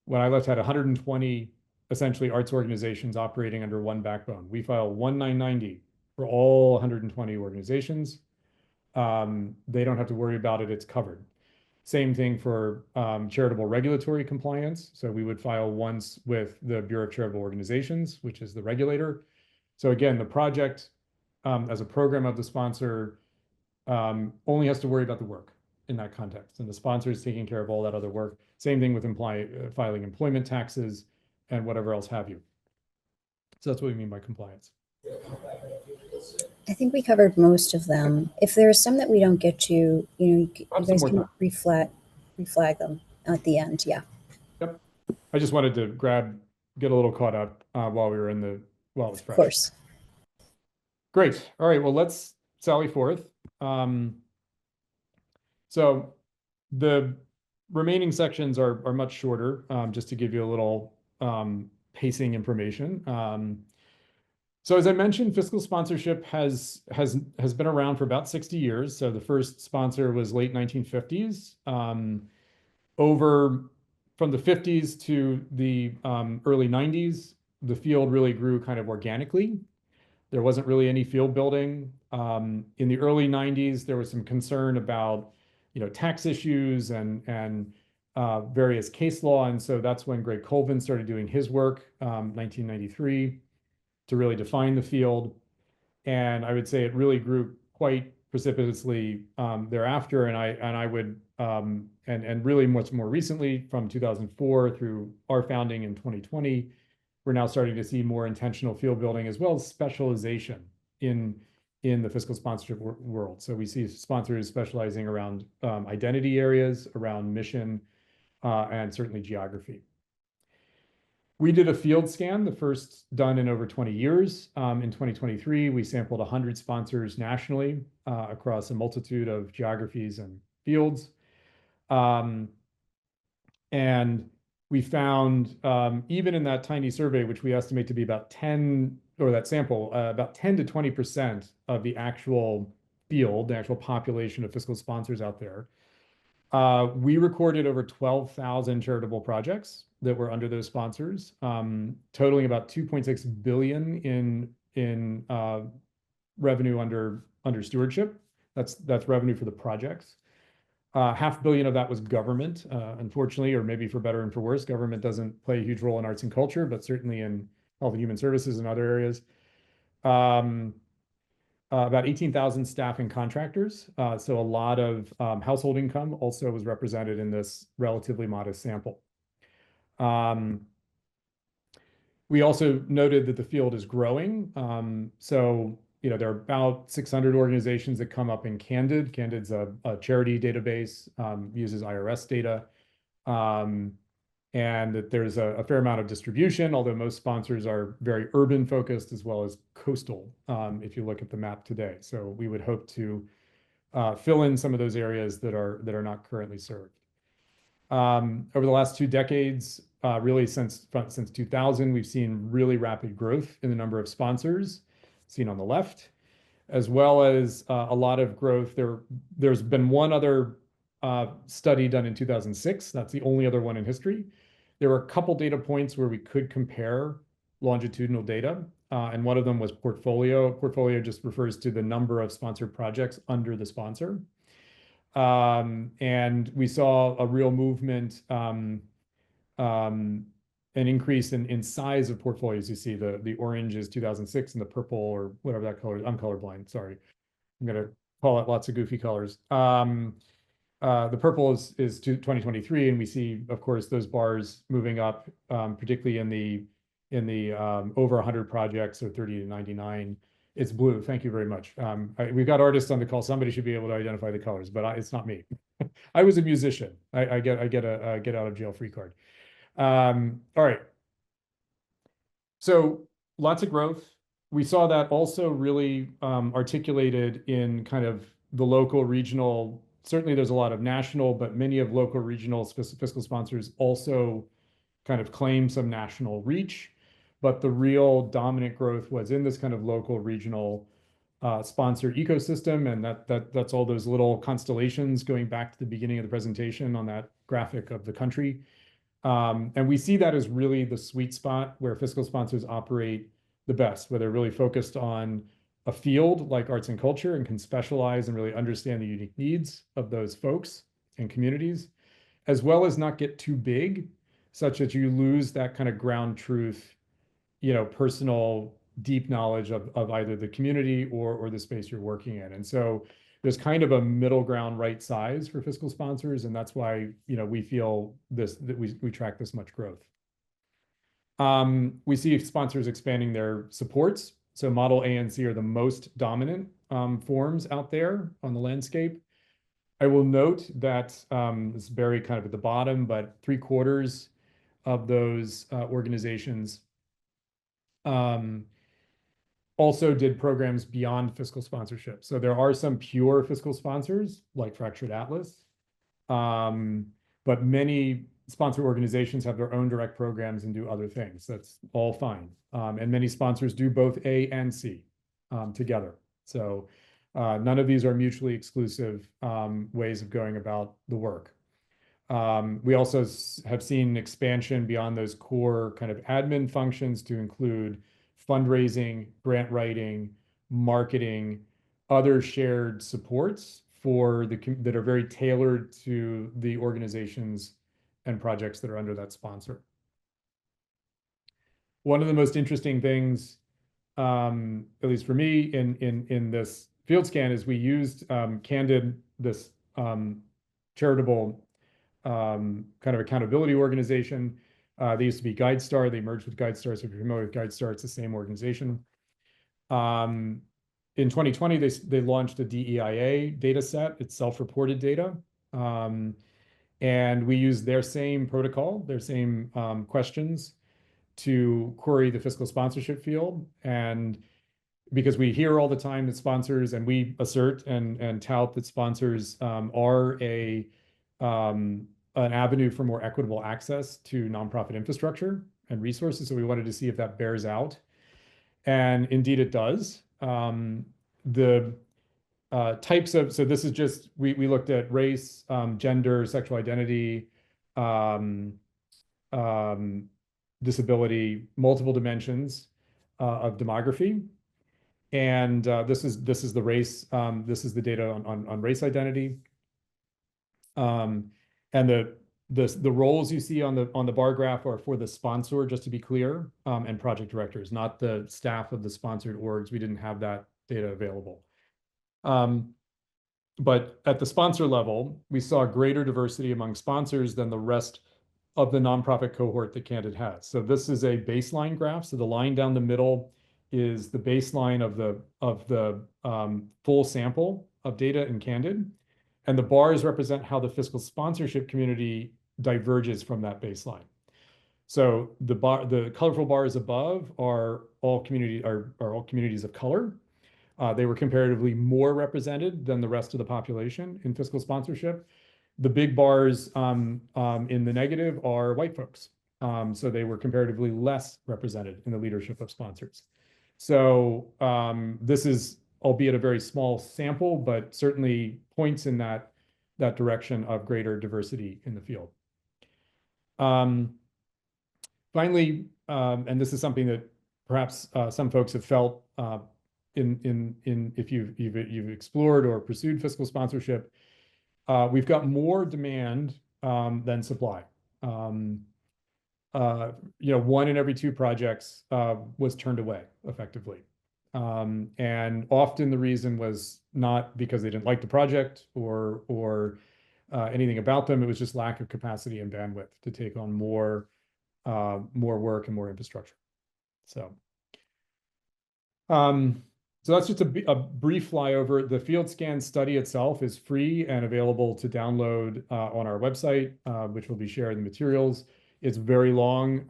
S2: when I left, had 120 essentially arts organizations operating under one backbone. We file 1990 for all 120 organizations. They don't have to worry about it. It's covered. Same thing for charitable regulatory compliance. So we would file once with the Bureau of Charitable Organizations, which is the regulator. So again, the project as a program of the sponsor only has to worry about the work in that context. And the sponsor is taking care of all that other work. Same thing with filing employment taxes and whatever else have you. So that's what we mean by compliance.
S1: I think we covered most of them. If there are some that we don't get to, you guys can reflag them at the end. Yeah.
S2: Yep. I just wanted to get a little caught up while it's fresh.
S1: Of course.
S2: Great. All right. Well, let's sally forth. So the remaining sections are much shorter, just to give you a little pacing information. So as I mentioned, fiscal sponsorship has been around for about 60 years. So the first sponsor was late 1950s. From the 50s to the early 90s, the field really grew kind of organically. There wasn't really any field building. In the early 90s, there was some concern about, tax issues and various case law. And so that's when Greg Colvin started doing his work, 1993, to really define the field. And I would say it really grew quite precipitously thereafter. And I would, and really much more recently, from 2004 through our founding in 2020, we're now starting to see more intentional field building as well as specialization in the fiscal sponsorship world. So we see sponsors specializing around identity areas, around mission, and certainly geography. We did a field scan, the first done in over 20 years. In 2023, we sampled 100 sponsors nationally across a multitude of geographies and fields. And we found, even in that tiny survey, which we estimate to be about 10, or that sample, about 10 to 20% of the actual field, the actual population of fiscal sponsors out there. We recorded over 12,000 charitable projects that were under those sponsors, totaling about 2.6 billion in revenue under stewardship. That's revenue for the projects. 500 million of that was government, unfortunately, or maybe for better and for worse. Government doesn't play a huge role in arts and culture, but certainly in health and human services and other areas. Um, about 18,000 staff and contractors. So a lot of household income also was represented in this relatively modest sample. We also noted that the field is growing. So, there are about 600 organizations that come up in Candid. Candid's a charity database, uses IRS data. And that there's a fair amount of distribution, although most sponsors are very urban focused as well as coastal, if you look at the map today. So we would hope to fill in some of those areas that are not currently served. Over the last 2 decades, really since 2000, we've seen really rapid growth in the number of sponsors, seen on the left, as well as a lot of growth. There's been one other study done in 2006. That's the only other one in history. There were a couple data points where we could compare longitudinal data, and one of them was portfolio. Portfolio just refers to the number of sponsored projects under the sponsor. And we saw a real movement, an increase in size of portfolios. You see the orange is 2006 and the purple or whatever that color is. I'm colorblind, sorry. I'm gonna call it lots of goofy colors. The purple is to 2023, and we see, of course, those bars moving up, particularly in the over 100 projects, so 30 to 99. It's blue. Thank you very much. We've got artists on the call. Somebody should be able to identify the colors, but it's not me. I was a musician. I get a get out of jail free card. All right. So lots of growth. We saw that also really articulated in kind of the local, regional. Certainly, there's a lot of national, but many of local, regional fiscal sponsors also kind of claim some national reach. But the real dominant growth was in this kind of local, regional sponsor ecosystem, and that's all those little constellations going back to the beginning of the presentation on that graphic of the country. And we see that as really the sweet spot where fiscal sponsors operate the best, where they're really focused on a field like arts and culture and can specialize and really understand the unique needs of those folks and communities, as well as not get too big, such that you lose that kind of ground truth, personal deep knowledge of either the community or the space you're working in. And so there's kind of a middle ground right size for fiscal sponsors, and that's why we feel that we track this much growth. We see sponsors expanding their supports. So Model A and C are the most dominant forms out there on the landscape. I will note that this is very kind of at the bottom, but 3/4 of those organizations also did programs beyond fiscal sponsorship. So there are some pure fiscal sponsors like Fractured Atlas, but many sponsor organizations have their own direct programs and do other things. That's all fine. And many sponsors do both A and C together. So none of these are mutually exclusive ways of going about the work. We also have seen expansion beyond those core kind of admin functions to include fundraising, grant writing, marketing, other shared supports that are very tailored to the organizations and projects that are under that sponsor. One of the most interesting things, at least for me, in this field scan is we used Candid, this charitable kind of accountability organization. They used to be GuideStar. They merged with GuideStar. So if you're familiar with GuideStar, it's the same organization. In 2020, they launched a DEIA data set. It's self-reported data. And we use their same protocol, their same questions to query the fiscal sponsorship field. And because we hear all the time that sponsors, and we assert and tout that sponsors are an avenue for more equitable access to nonprofit infrastructure and resources. So we wanted to see if that bears out. And indeed it does. The types of, so this is just, we looked at race, gender, sexual identity, disability, multiple dimensions of demography. And this is the race, this is the data on race identity. And the roles you see on the bar graph are for the sponsor, just to be clear, and project directors, not the staff of the sponsored orgs. We didn't have that data available. But at the sponsor level, we saw greater diversity among sponsors than the rest of the nonprofit cohort that Candid has. So this is a baseline graph. So the line down the middle is the baseline of the full sample of data in Candid. And the bars represent how the fiscal sponsorship community diverges from that baseline. So the colorful bars above are all communities of color. They were comparatively more represented than the rest of the population in fiscal sponsorship. The big bars in the negative are white folks. So they were comparatively less represented in the leadership of sponsors. So this is, albeit a very small sample, but certainly points in that direction of greater diversity in the field. Finally, and this is something that perhaps some folks have felt if you've explored or pursued fiscal sponsorship, we've got more demand than supply. One in every two projects was turned away effectively. And often the reason was not because they didn't like the project or anything about them. It was just lack of capacity and bandwidth to take on more work and more infrastructure. So that's just a brief flyover. The field scan study itself is free and available to download on our website, which will be shared in the materials. It's very long.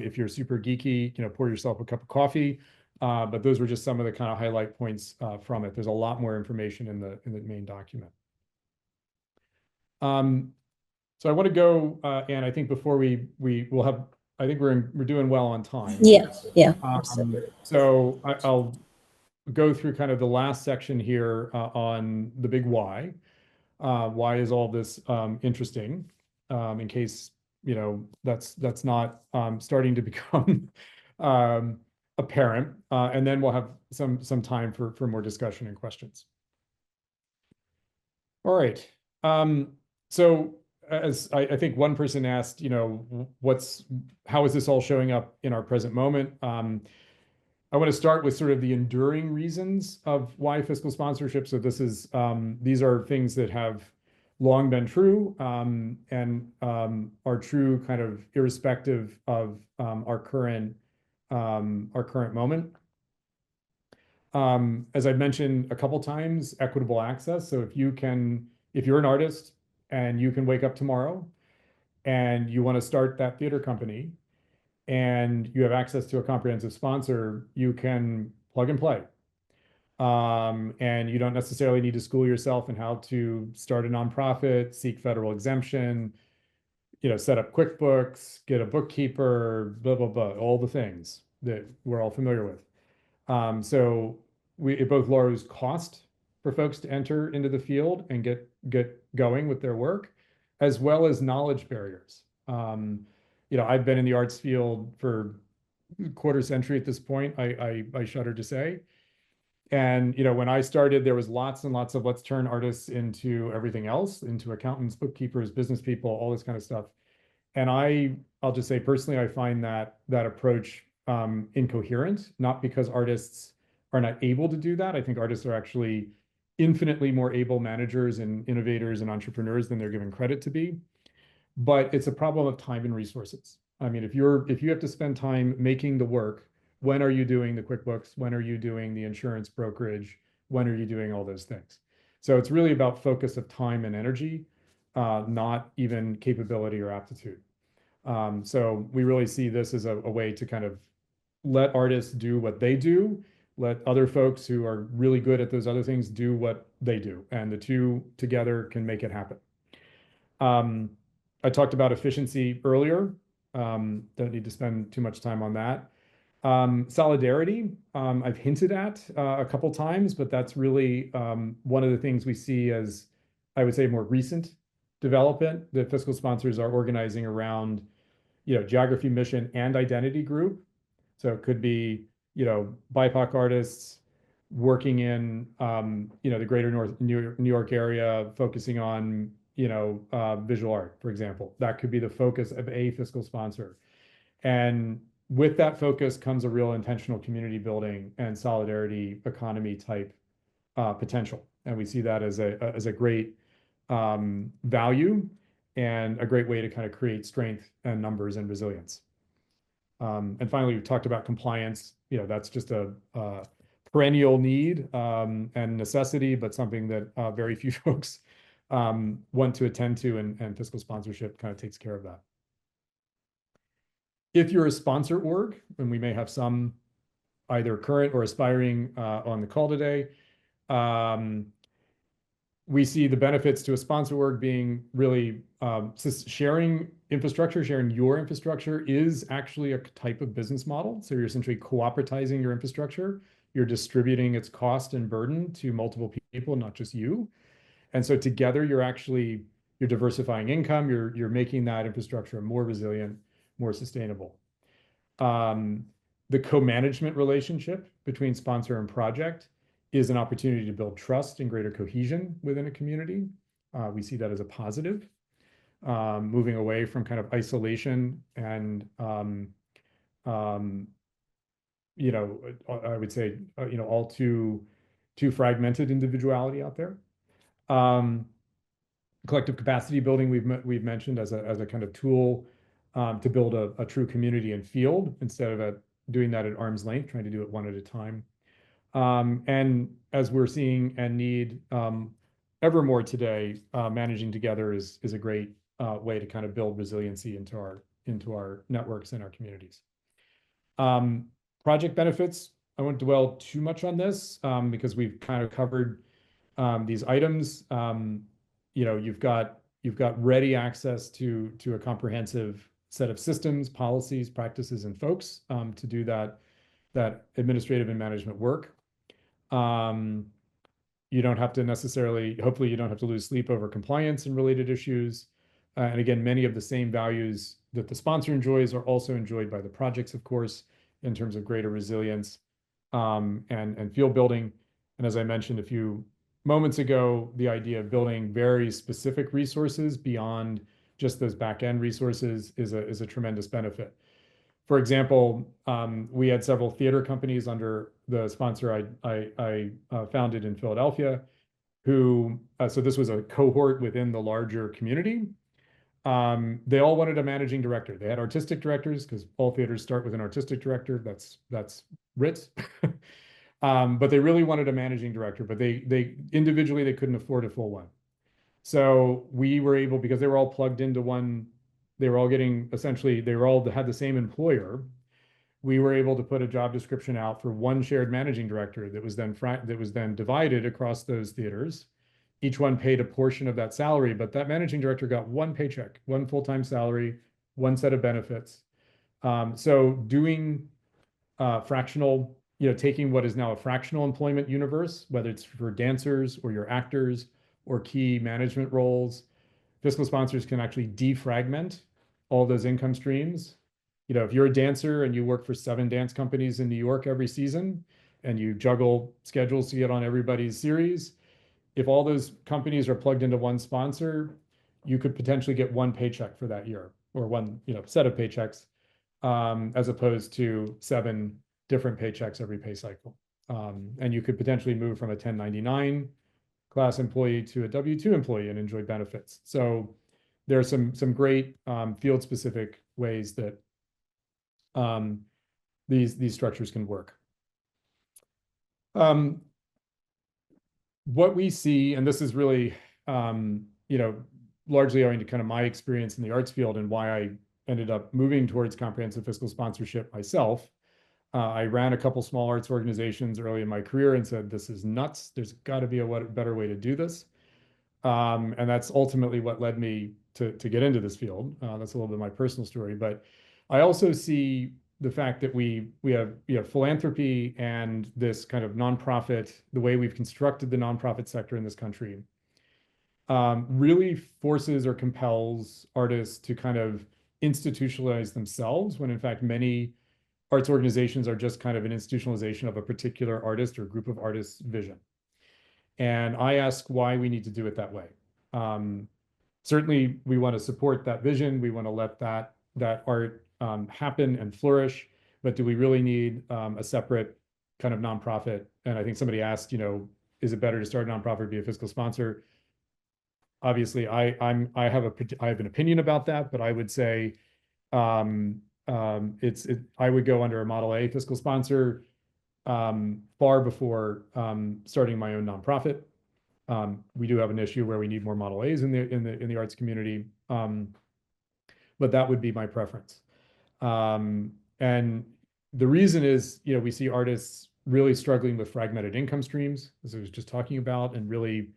S2: If you're super geeky, pour yourself a cup of coffee. But those were just some of the kind of highlight points from it. There's a lot more information in the main document. So I want to go, and I think before we will have, I think we're doing well on time.
S1: Yeah.
S2: So I'll go through kind of the last section here on the big why. Why is all this interesting? In case that's not starting to become apparent, and then we'll have some time for more discussion and questions. All right. So as I think one person asked, how is this all showing up in our present moment? I want to start with sort of the enduring reasons of why fiscal sponsorship. So these are things that have long been true and are true kind of irrespective of our current moment. As I've mentioned a couple times, equitable access. So if you're an artist and you can wake up tomorrow and you want to start that theater company and you have access to a comprehensive sponsor, you can plug and play. And you don't necessarily need to school yourself in how to start a nonprofit, seek federal exemption, set up QuickBooks, get a bookkeeper, blah, blah, blah, all the things that we're all familiar with. So it both lowers cost for folks to enter into the field and get going with their work, as well as knowledge barriers. I've been in the arts field for a quarter century at this point, I shudder to say. And when I started, there was lots and lots of let's turn artists into everything else, into accountants, bookkeepers, business people, all this kind of stuff. And I'll just say personally, I find that approach incoherent, not because artists are not able to do that. I think artists are actually infinitely more able managers and innovators and entrepreneurs than they're given credit to be. But it's a problem of time and resources. I mean, if you have to spend time making the work, when are you doing the QuickBooks? When are you doing the insurance brokerage? When are you doing all those things? So it's really about focus of time and energy, not even capability or aptitude. So we really see this as a way to kind of let artists do what they do, let other folks who are really good at those other things do what they do, and the two together can make it happen. I talked about efficiency earlier. Don't need to spend too much time on that. Solidarity, I've hinted at a couple times, but that's really one of the things we see as, I would say, more recent development that fiscal sponsors are organizing around, geography, mission, and identity group. So it could be, BIPOC artists working in, the greater New York area, focusing on, visual art, for example. That could be the focus of a fiscal sponsor. And with that focus comes a real intentional community building and solidarity economy type potential. And we see that as a great value and a great way to kind of create strength and numbers and resilience. And finally, we talked about compliance. That's just a perennial need and necessity, but something that very few folks want to attend to, and fiscal sponsorship kind of takes care of that. If you're a sponsor org, and we may have some either current or aspiring on the call today, we see the benefits to a sponsor org being really sharing infrastructure. Sharing your infrastructure is actually a type of business model. So you're essentially cooperating your infrastructure. You're distributing its cost and burden to multiple people, not just you. And so together, you're diversifying income. You're making that infrastructure more resilient, more sustainable. The co-management relationship between sponsor and project is an opportunity to build trust and greater cohesion within a community. We see that as a positive, moving away from kind of isolation and, I would say, all too fragmented individuality out there. Collective capacity building we've mentioned as a kind of tool to build a true community and field instead of doing that at arm's length, trying to do it one at a time. And as we're seeing and need ever more today, managing together is a great way to kind of build resiliency into our networks and our communities. Project benefits, I won't dwell too much on this because we've kind of covered these items. You've got ready access to a comprehensive set of systems, policies, practices, and folks to do that administrative and management work. You don't have to hopefully you don't have to lose sleep over compliance and related issues. And again, many of the same values that the sponsor enjoys are also enjoyed by the projects, of course, in terms of greater resilience and field building. And as I mentioned a few moments ago, the idea of building very specific resources beyond just those back-end resources is a tremendous benefit. For example, we had several theater companies under the sponsor I founded in Philadelphia, so this was a cohort within the larger community. They all wanted a managing director. They had artistic directors because all theaters start with an artistic director. That's Ritz. But they really wanted a managing director, but they individually, they couldn't afford a full one. So we were able, because they were all plugged into one, they were all had the same employer. We were able to put a job description out for one shared managing director that was then divided across those theaters. Each one paid a portion of that salary, but that managing director got one paycheck, one full-time salary, one set of benefits. So doing fractional, taking what is now a fractional employment universe, whether it's for dancers or your actors or key management roles, fiscal sponsors can actually defragment all those income streams. If you're a dancer and you work for 7 dance companies in New York every season and you juggle schedules to get on everybody's series, if all those companies are plugged into one sponsor, you could potentially get one paycheck for that year or one set of paychecks as opposed to 7 different paychecks every pay cycle. And you could potentially move from a 1099 class employee to a W-2 employee and enjoy benefits. So there are some great field-specific ways that these structures can work. What we see, and this is really, largely owing to kind of my experience in the arts field and why I ended up moving towards comprehensive fiscal sponsorship myself. I ran a couple small arts organizations early in my career and said, this is nuts. There's got to be a better way to do this. And that's ultimately what led me to get into this field. That's a little bit of my personal story. But I also see the fact that we have philanthropy and this kind of nonprofit, the way we've constructed the nonprofit sector in this country, really forces or compels artists to kind of institutionalize themselves when in fact many arts organizations are just kind of an institutionalization of a particular artist or group of artists' vision. And I ask why we need to do it that way. certainly we want to support that vision. We want to let that art happen and flourish. But do we really need a separate kind of nonprofit? And I think somebody asked, is it better to start a nonprofit or be a fiscal sponsor? Obviously, I have an opinion about that, but I would say I would go under a Model A fiscal sponsor far before starting my own nonprofit. We do have an issue where we need more Model A's in the arts community, but that would be my preference. And the reason is, we see artists really struggling with fragmented income streams, as I was just talking about, and really,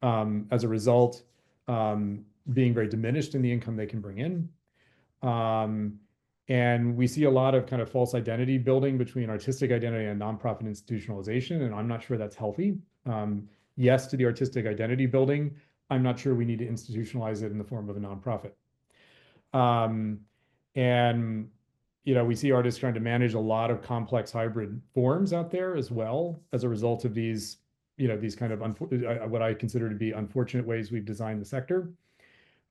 S2: as a result, being very diminished in the income they can bring in. And we see a lot of kind of false identity building between artistic identity and nonprofit institutionalization, and I'm not sure that's healthy. Yes to the artistic identity building. I'm not sure we need to institutionalize it in the form of a nonprofit. And we see artists trying to manage a lot of complex hybrid forms out there as well as a result of these kind of what I consider to be unfortunate ways we've designed the sector.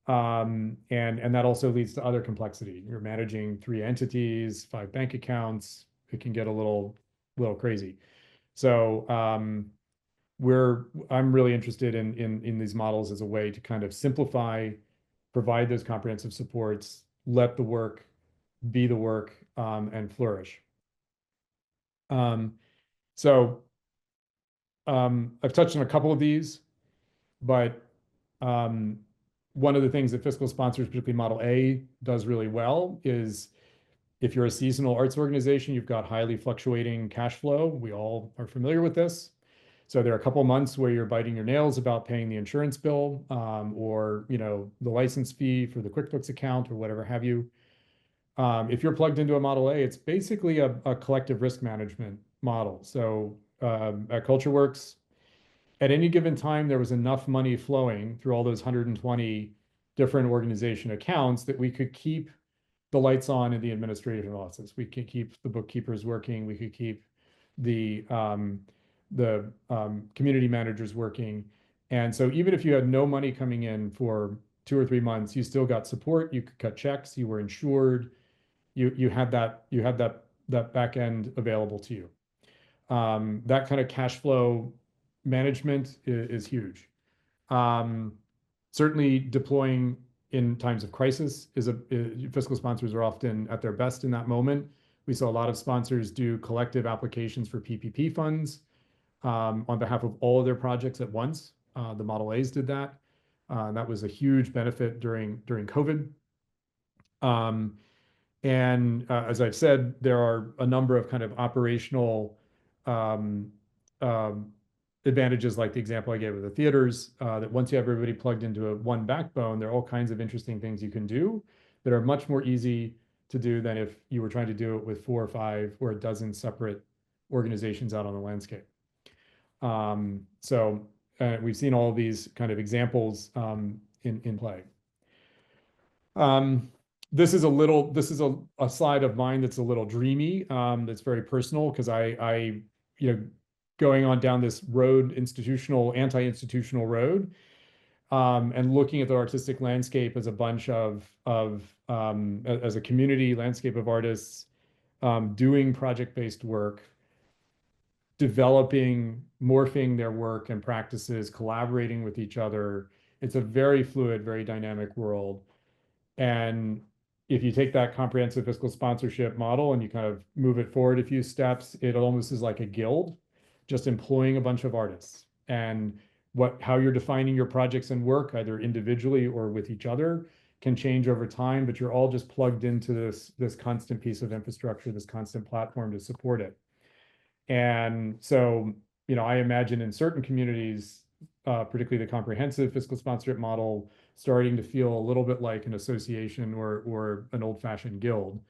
S2: And that also leads to other complexity. You're managing 3 entities, 5 bank accounts. It can get a little crazy. So I'm really interested in these models as a way to kind of simplify, provide those comprehensive supports, let the work be the work, and flourish. So I've touched on a couple of these, but one of the things that fiscal sponsors, particularly Model A, does really well is if you're a seasonal arts organization, you've got highly fluctuating cash flow. We all are familiar with this. So there are a couple of months where you're biting your nails about paying the insurance bill, or the license fee for the QuickBooks account or whatever have you. If you're plugged into a Model A, it's basically a collective risk management model. So at CultureWorks, at any given time, there was enough money flowing through all those 120 different organization accounts that we could keep the lights on in the administrative offices. We could keep the bookkeepers working. We could keep the community managers working. And so even if you had no money coming in for 2 or 3 months, you still got support. You could cut checks. You were insured. You had that back end available to you. That kind of cash flow management is huge. Certainly deploying in times of crisis fiscal sponsors are often at their best in that moment. We saw a lot of sponsors do collective applications for PPP funds on behalf of all of their projects at once. The Model A's did that. That was a huge benefit during COVID. And as I've said, there are a number of kind of operational advantages, like the example I gave of the theaters, that once you have everybody plugged into one backbone, there are all kinds of interesting things you can do that are much more easy to do than if you were trying to do it with 4 or 5 or a dozen separate organizations out on the landscape. So we've seen all of these kind of examples in play. This is a side of mine that's a little dreamy, that's very personal, because I going on down this road, anti-institutional road, and looking at the artistic landscape as a bunch as a community landscape of artists, doing project-based work, developing, morphing their work and practices, collaborating with each other. It's a very fluid, very dynamic world. And if you take that comprehensive fiscal sponsorship model and you kind of move it forward a few steps, it almost is like a guild, just employing a bunch of artists. And how you're defining your projects and work, either individually or with each other, can change over time, but you're all just plugged into this constant piece of infrastructure, this constant platform to support it. And so, I imagine in certain communities, particularly the comprehensive fiscal sponsorship model, starting to feel a little bit like an association or an old-fashioned guild,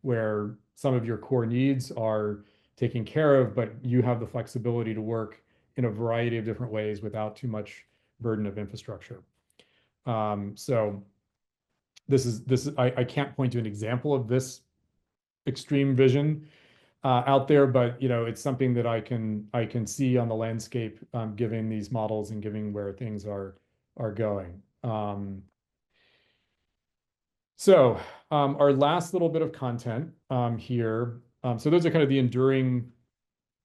S2: where some of your core needs are taken care of, but you have the flexibility to work in a variety of different ways without too much burden of infrastructure. So I can't point to an example of this extreme vision out there, but it's something that I can see on the landscape, given these models and given where things are going. So our last little bit of content here. So those are kind of the enduring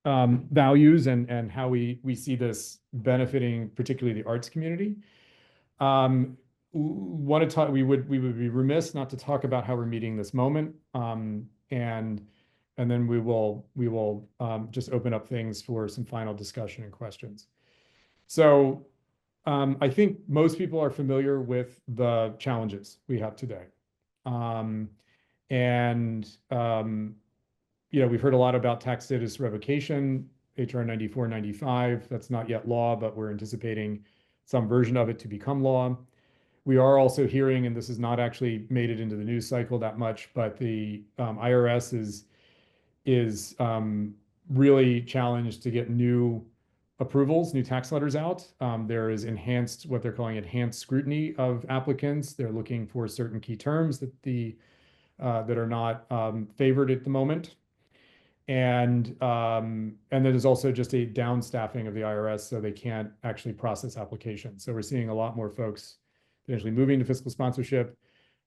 S2: values and how we see this benefiting particularly the arts community. Want to talk, we would be remiss not to talk about how we're meeting this moment. And then we will just open up things for some final discussion and questions. So I think most people are familiar with the challenges we have today. Um, and we've heard a lot about tax status revocation, HR 9495. That's not yet law, but we're anticipating some version of it to become law. We are also hearing, and this has not actually made it into the news cycle that much, but the IRS is really challenged to get new approvals, new tax letters out. There is what they're calling enhanced scrutiny of applicants. They're looking for certain key terms that are not favored at the moment. And then there's also just a downstaffing of the IRS, so they can't actually process applications. So we're seeing a lot more folks potentially moving to fiscal sponsorship.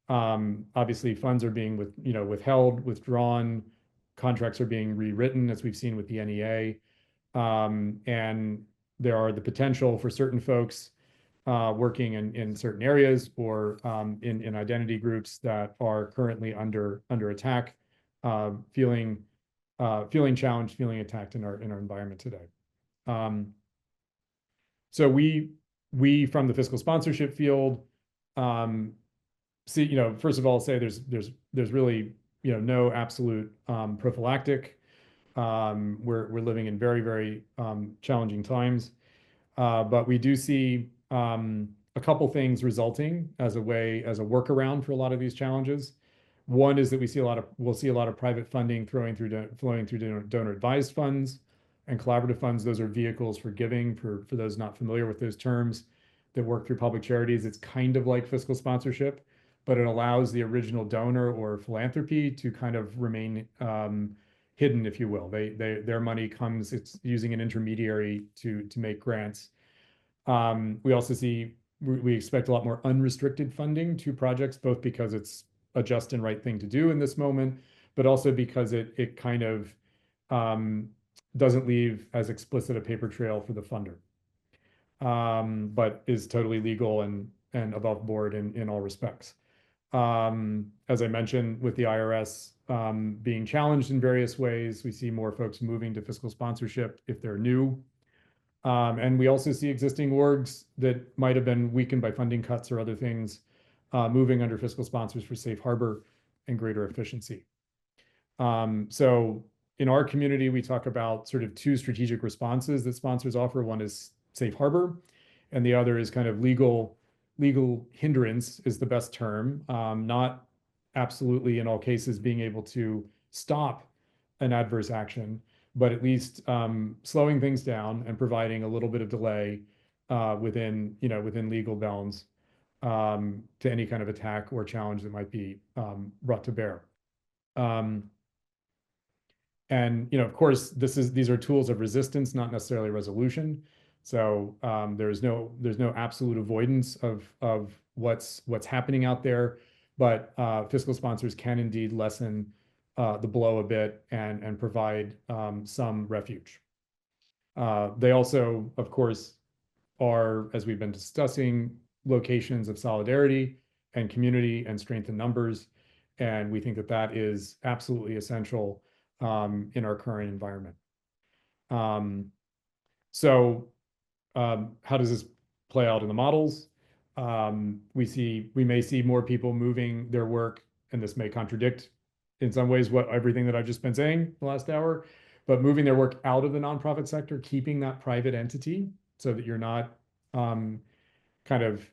S2: Obviously, funds are being withheld, withdrawn, contracts are being rewritten, as we've seen with the NEA. And there are the potential for certain folks working in certain areas or in identity groups that are currently under attack, feeling challenged, feeling attacked in our environment today. So we from the fiscal sponsorship field see, first of all, say there's really no absolute prophylactic. We're living in very, very challenging times. But we do see a couple things resulting as a workaround for a lot of these challenges. One is that we'll see a lot of private funding flowing through donor advised funds and collaborative funds. Those are vehicles for giving for those not familiar with those terms that work through public charities. It's kind of like fiscal sponsorship, but it allows the original donor or philanthropy to kind of remain hidden, if you will. Their money comes, it's using an intermediary to make grants. We also we expect a lot more unrestricted funding to projects, both because it's a just and right thing to do in this moment, but also because it kind of doesn't leave as explicit a paper trail for the funder, but is totally legal and above board in all respects. As I mentioned, with the IRS being challenged in various ways, we see more folks moving to fiscal sponsorship if they're new. And we also see existing orgs that might have been weakened by funding cuts or other things moving under fiscal sponsors for safe harbor and greater efficiency. So in our community, we talk about sort of two strategic responses that sponsors offer. One is safe harbor, and the other is kind of legal hindrance is the best term. Not absolutely in all cases being able to stop an adverse action, but at least slowing things down and providing a little bit of delay within legal bounds to any kind of attack or challenge that might be brought to bear. And of course, these are tools of resistance, not necessarily resolution. So there's no absolute avoidance of what's happening out there, but fiscal sponsors can indeed lessen the blow a bit and provide some refuge. They also, of course, are, as we've been discussing, locations of solidarity and community and strength in numbers. And we think that is absolutely essential in our current environment. So how does this play out in the models? We may see more people moving their work, and this may contradict in some ways everything that I've just been saying the last hour, but moving their work out of the nonprofit sector, keeping that private entity so that you're not kind of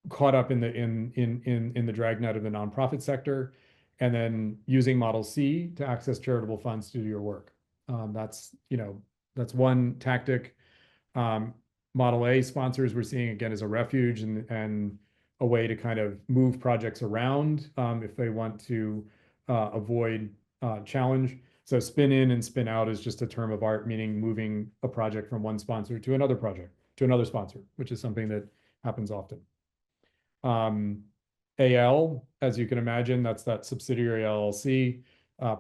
S2: caught up in the dragnet of the nonprofit sector, and then using Model C to access charitable funds to do your work. That's one tactic. Model A sponsors we're seeing again as a refuge and a way to kind of move projects around if they want to avoid challenge. So spin in and spin out is just a term of art, meaning moving a project from one sponsor to another project to another sponsor, which is something that happens often. AL, as you can imagine, that's that subsidiary LLC,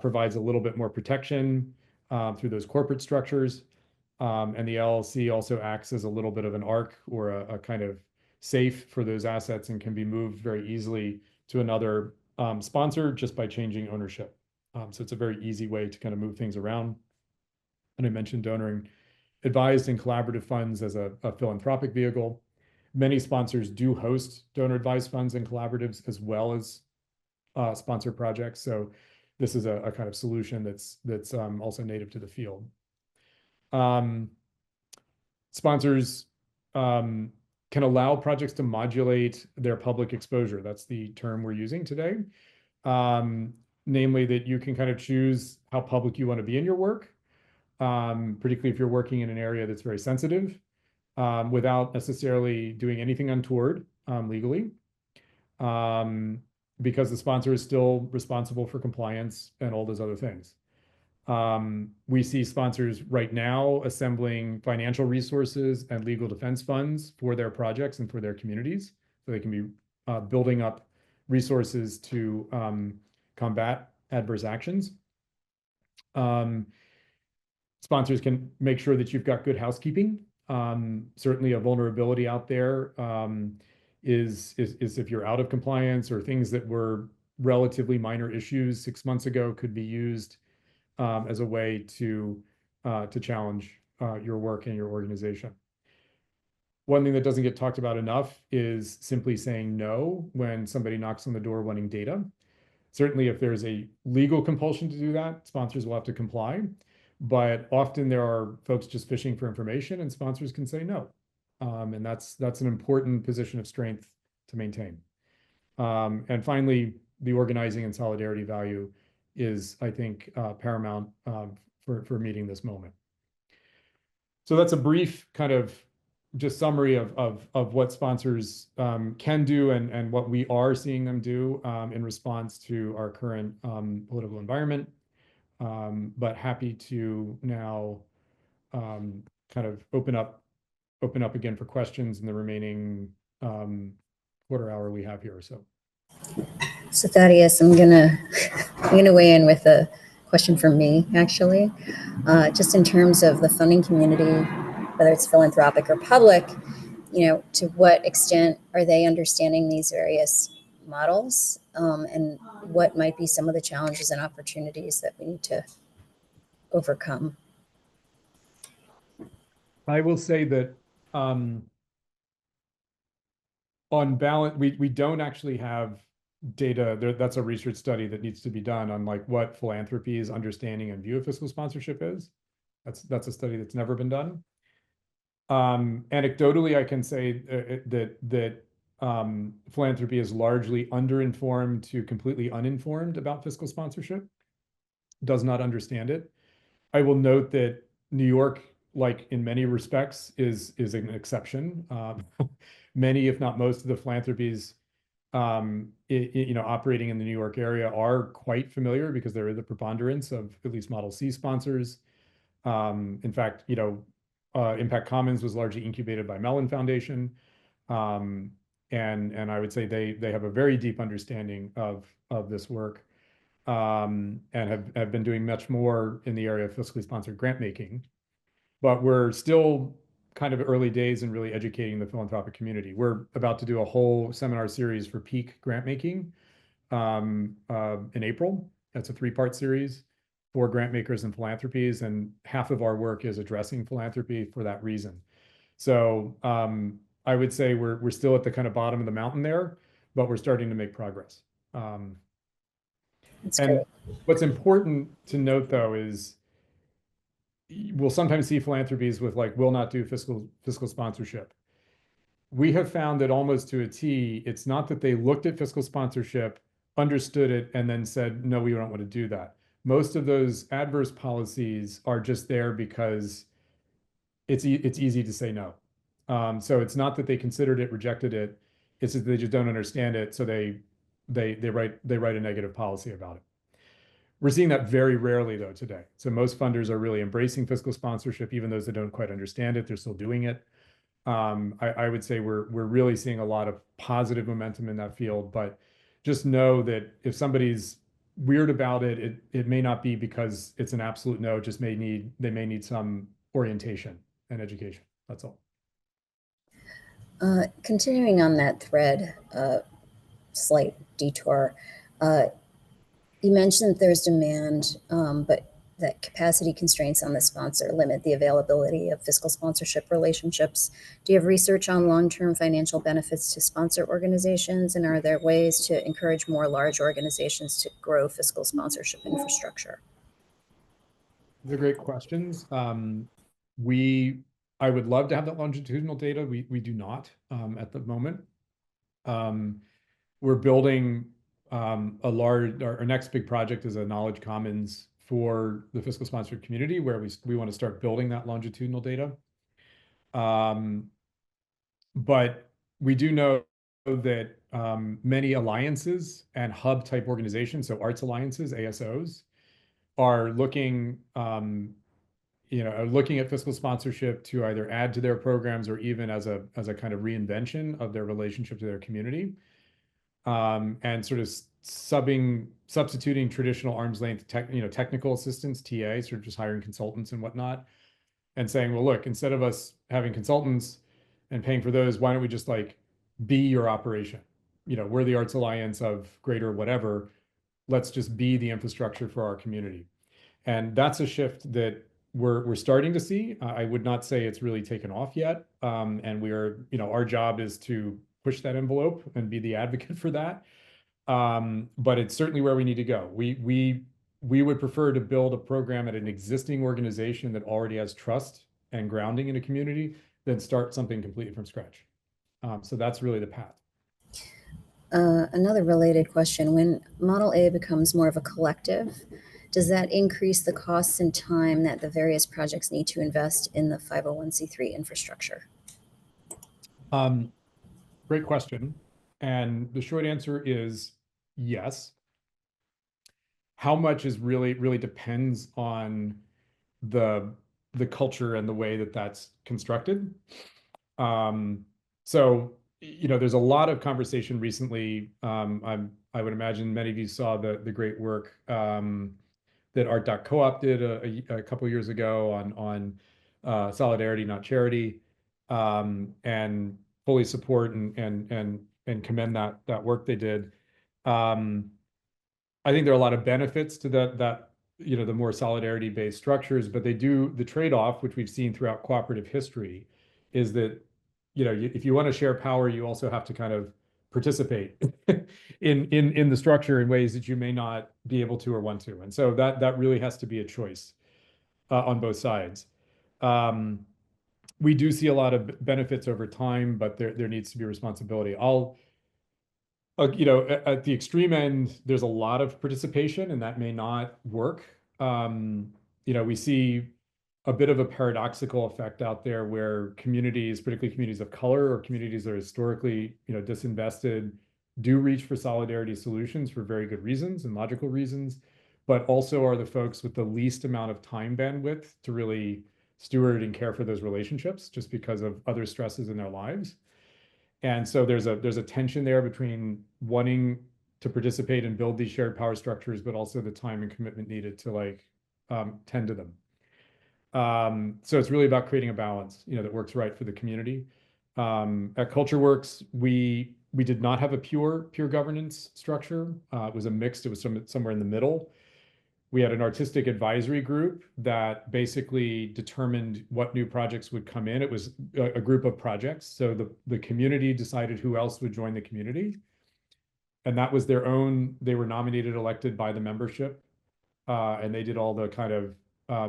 S2: provides a little bit more protection through those corporate structures. And the LLC also acts as a little bit of an arc or a kind of safe for those assets and can be moved very easily to another sponsor just by changing ownership. So it's a very easy way to kind of move things around. And I mentioned donor advised and collaborative funds as a philanthropic vehicle. Many sponsors do host donor advised funds and collaboratives as well as sponsor projects. So this is a kind of solution that's also native to the field. Sponsors can allow projects to modulate their public exposure. That's the term we're using today. Namely that you can kind of choose how public you want to be in your work, particularly if you're working in an area that's very sensitive, without necessarily doing anything untoward legally, because the sponsor is still responsible for compliance and all those other things. We see sponsors right now assembling financial resources and legal defense funds for their projects and for their communities, so they can be building up resources to combat adverse actions. Sponsors can make sure that you've got good housekeeping. Certainly a vulnerability out there is if you're out of compliance, or things that were relatively minor issues 6 months ago could be used as a way to challenge your work and your organization. One thing that doesn't get talked about enough is simply saying no when somebody knocks on the door wanting data. Certainly, if there's a legal compulsion to do that, sponsors will have to comply. But often there are folks just fishing for information, and sponsors can say no. And that's an important position of strength to maintain. And finally, the organizing and solidarity value is, I think, paramount for meeting this moment. So that's a brief kind of just summary of what sponsors can do and what we are seeing them do in response to our current political environment. But happy to now kind of open up again for questions in the remaining quarter hour we have here or so.
S1: So Thaddeus, I'm gonna weigh in with a question from me, actually. Just in terms of the funding community, whether it's philanthropic or public, to what extent are they understanding these various models, and what might be some of the challenges and opportunities that we need to overcome?
S2: I will say that on balance, we don't actually have data there. That's a research study that needs to be done on like what philanthropy's understanding and view of fiscal sponsorship is. That's a study that's never been done. Anecdotally, I can say that philanthropy is largely underinformed to completely uninformed about fiscal sponsorship, does not understand it. I will note that New York, like in many respects, is an exception. Many, if not most, of the philanthropies operating in the New York area are quite familiar because there is a preponderance of at least Model C sponsors. In fact, Impact Commons was largely incubated by Mellon Foundation. And I would say they have a very deep understanding of this work, and have been doing much more in the area of fiscally sponsored grant making. But we're still kind of early days in really educating the philanthropic community. We're about to do a whole seminar series for peak grant making in April. That's a 3-part series for grant makers and philanthropies, and half of our work is addressing philanthropy for that reason. So I would say we're still at the kind of bottom of the mountain there, but we're starting to make progress.
S1: That's
S2: And
S1: great.
S2: what's important to note, though, is we'll sometimes see philanthropies with like, will not do fiscal sponsorship. We have found that almost to a T, it's not that they looked at fiscal sponsorship, understood it, and then said, no, we don't want to do that. Most of those adverse policies are just there because it's easy to say no. So it's not that they considered it, rejected it. It's that they just don't understand it. So they write a negative policy about it. We're seeing that very rarely, though, today. So most funders are really embracing fiscal sponsorship, even those that don't quite understand it, they're still doing it. I would say we're really seeing a lot of positive momentum in that field, but just know that if somebody's weird about it, it may not be because it's an absolute no, just they may need some orientation and education. That's all.
S1: Continuing on that thread, slight detour. Uh, you mentioned that there's demand, but that capacity constraints on the sponsor limit the availability of fiscal sponsorship relationships. Do you have research on long-term financial benefits to sponsor organizations? And are there ways to encourage more large organizations to grow fiscal sponsorship infrastructure?
S2: They're great questions. I would love to have that longitudinal data. We do not at the moment. We're building our next big project is a knowledge commons for the fiscal sponsored community where we want to start building that longitudinal data. But we do know that many alliances and hub type organizations, so arts alliances, ASOs, are looking looking at fiscal sponsorship to either add to their programs or even as a kind of reinvention of their relationship to their community, and sort of substituting traditional arm's length technical assistance, TA, sort of just hiring consultants and whatnot, and saying, well, look, instead of us having consultants and paying for those, why don't we just like be your operation? We're the Arts Alliance of Greater whatever. Let's just be the infrastructure for our community. And that's a shift that we're starting to see. I would not say it's really taken off yet. And our job is to push that envelope and be the advocate for that. But it's certainly where we need to go. We would prefer to build a program at an existing organization that already has trust and grounding in a community than start something completely from scratch. So that's really the path.
S1: Another related question, when Model A becomes more of a collective, does that increase the costs and time that the various projects need to invest in the 501c3 infrastructure?
S2: Great question. And the short answer is yes. How much is really depends on the culture and the way that that's constructed. So there's a lot of conversation recently. I would imagine many of you saw the great work that Art.coop did a couple of years ago on solidarity, not charity, and fully support and commend that work they did. I think there are a lot of benefits to that the more solidarity-based structures, but the trade-off, which we've seen throughout cooperative history, is that if you want to share power, you also have to kind of participate in the structure in ways that you may not be able to or want to. And so that really has to be a choice on both sides. We do see a lot of benefits over time, but there needs to be responsibility. At the extreme end, there's a lot of participation, and that may not work. We see a bit of a paradoxical effect out there where communities, particularly communities of color or communities that are historically, disinvested, do reach for solidarity solutions for very good reasons and logical reasons, but also are the folks with the least amount of time bandwidth to really steward and care for those relationships just because of other stresses in their lives. And so there's a tension there between wanting to participate and build these shared power structures, but also the time and commitment needed to tend to them. So it's really about creating a balance, that works right for the community. At CultureWorks, we did not have a pure governance structure. It was a mixed. It was somewhere in the middle. We had an artistic advisory group that basically determined what new projects would come in. It was a group of projects. So the community decided who else would join the community. And that was their own, they were nominated, elected by the membership. And they did all the kind of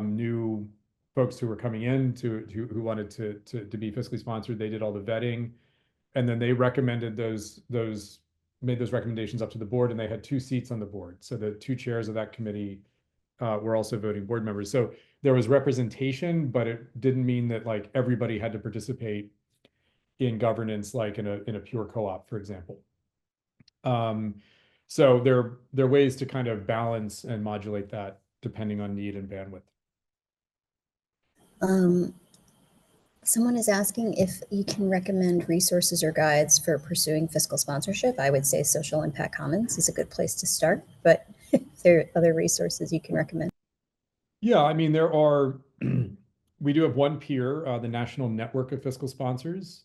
S2: new folks who were coming in who wanted to be fiscally sponsored. They did all the vetting. And then they recommended made those recommendations up to the board, and they had 2 seats on the board. So the 2 chairs of that committee were also voting board members. So there was representation, but it didn't mean that everybody had to participate in governance like in a pure co-op, for example. So there are ways to kind of balance and modulate that depending on need and bandwidth.
S1: Someone is asking if you can recommend resources or guides for pursuing fiscal sponsorship. I would say Social Impact Commons is a good place to start, but if there are other resources you can recommend.
S2: Yeah, I mean, there are, we do have one peer, the National Network of Fiscal Sponsors.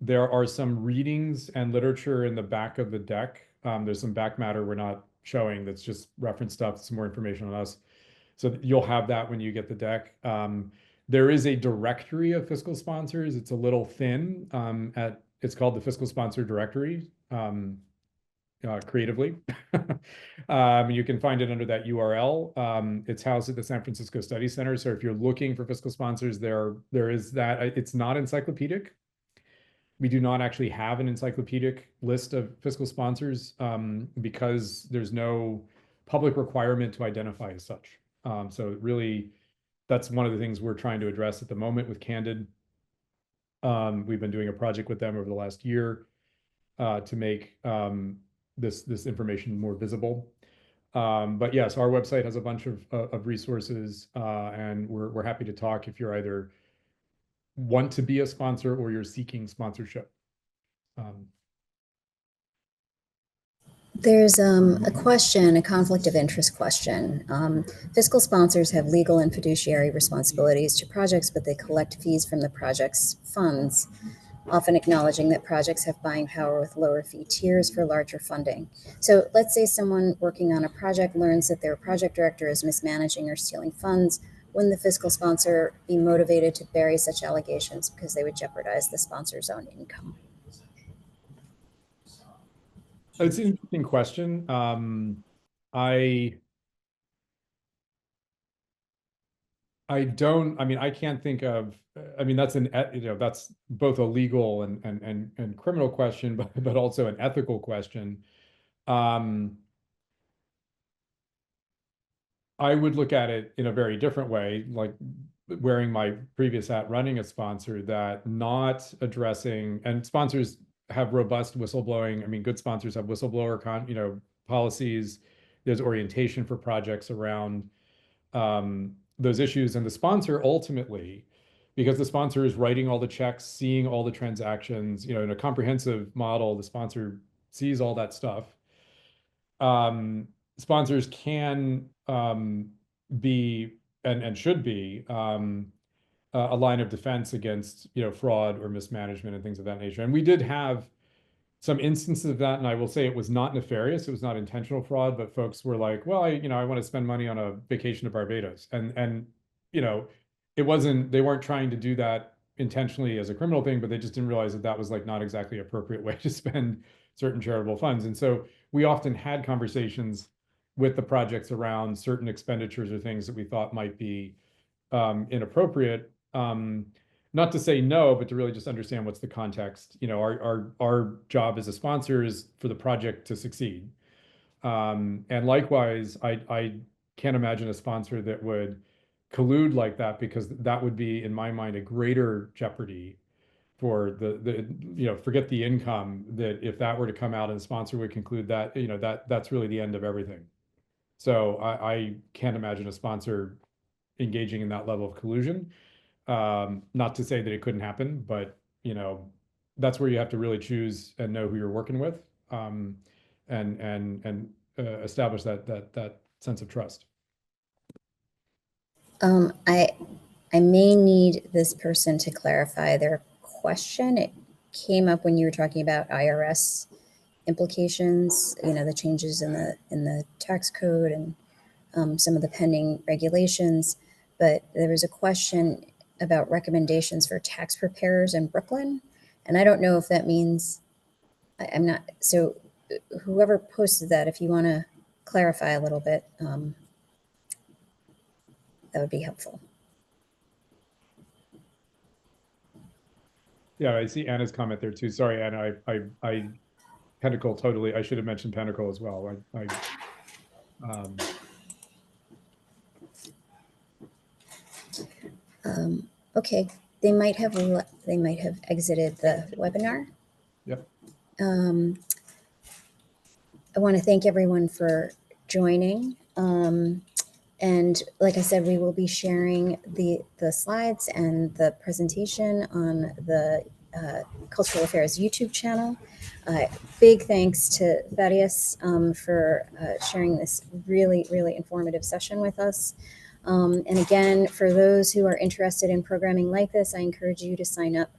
S2: There are some readings and literature in the back of the deck. There's some back matter we're not showing that's just reference stuff, some more information on us. So you'll have that when you get the deck. There is a directory of fiscal sponsors. It's a little thin. It's called the Fiscal Sponsor Directory. Creatively. You can find it under that URL. It's housed at the San Francisco Study Center. So if you're looking for fiscal sponsors, there is that. It's not encyclopedic. We do not actually have an encyclopedic list of fiscal sponsors because there's no public requirement to identify as such. So really, that's one of the things we're trying to address at the moment with Candid. We've been doing a project with them over the last year to make this information more visible. But yes, our website has a bunch of resources, and we're happy to talk if you're either want to be a sponsor or you're seeking sponsorship.
S1: There's a question, a conflict of interest question. Fiscal sponsors have legal and fiduciary responsibilities to projects, but they collect fees from the project's funds, often acknowledging that projects have buying power with lower fee tiers for larger funding. So let's say someone working on a project learns that their project director is mismanaging or stealing funds. Wouldn't the fiscal sponsor be motivated to bury such allegations because they would jeopardize the sponsor's own income?
S2: It's an interesting question. I mean, I can't think of, I mean, that's that's both a legal and criminal question, but also an ethical question. I would look at it in a very different way, like wearing my previous hat running a sponsor, that not addressing, and sponsors have robust whistleblowing. I mean, good sponsors have whistleblower policies. There's orientation for projects around those issues, and the sponsor ultimately, because the sponsor is writing all the checks, seeing all the transactions, in a comprehensive model, the sponsor sees all that stuff. Sponsors can be and should be a line of defense against fraud or mismanagement and things of that nature. And we did have some instances of that, and I will say it was not nefarious. It was not intentional fraud, but folks were like, well, I want to spend money on a vacation to Barbados. And it wasn't, they weren't trying to do that intentionally as a criminal thing, but they just didn't realize that that was like not exactly appropriate way to spend certain charitable funds. And so we often had conversations with the projects around certain expenditures or things that we thought might be inappropriate. Not to say no, but to really just understand what's the context. Our job as a sponsor is for the project to succeed. And likewise, I can't imagine a sponsor that would collude like that, because that would be, in my mind, a greater jeopardy for forget the income, that if that were to come out and the sponsor would conclude that, that's really the end of everything. So I can't imagine a sponsor engaging in that level of collusion. Not to say that it couldn't happen, but that's where you have to really choose and know who you're working with, and establish that sense of trust.
S1: I may need this person to clarify their question. It came up when you were talking about IRS implications, the changes in the tax code and some of the pending regulations. But there was a question about recommendations for tax preparers in Brooklyn. And I don't know if that means, I'm not, so whoever posted that, if you want to clarify a little bit, that would be helpful.
S2: Yeah, I see Anna's comment there too. Sorry, Anna, I Pinnacle, totally. I should have mentioned Pinnacle as well.
S1: Okay, they might have exited the webinar.
S2: Yep.
S1: I want to thank everyone for joining. And like I said, we will be sharing the slides and the presentation on the Cultural Affairs YouTube channel. Big thanks to Thaddeus for sharing this really, really informative session with us. And again, for those who are interested in programming like this, I encourage you to sign up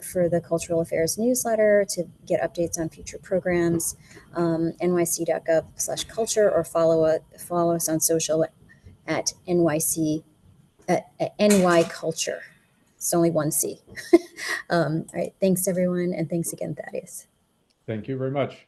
S1: for the Cultural Affairs newsletter to get updates on future programs, nyc.gov/culture, or follow us on social at NYC at NY Culture. It's only one C. All right. Thanks, everyone. And thanks again, Thaddeus.
S2: Thank you very much.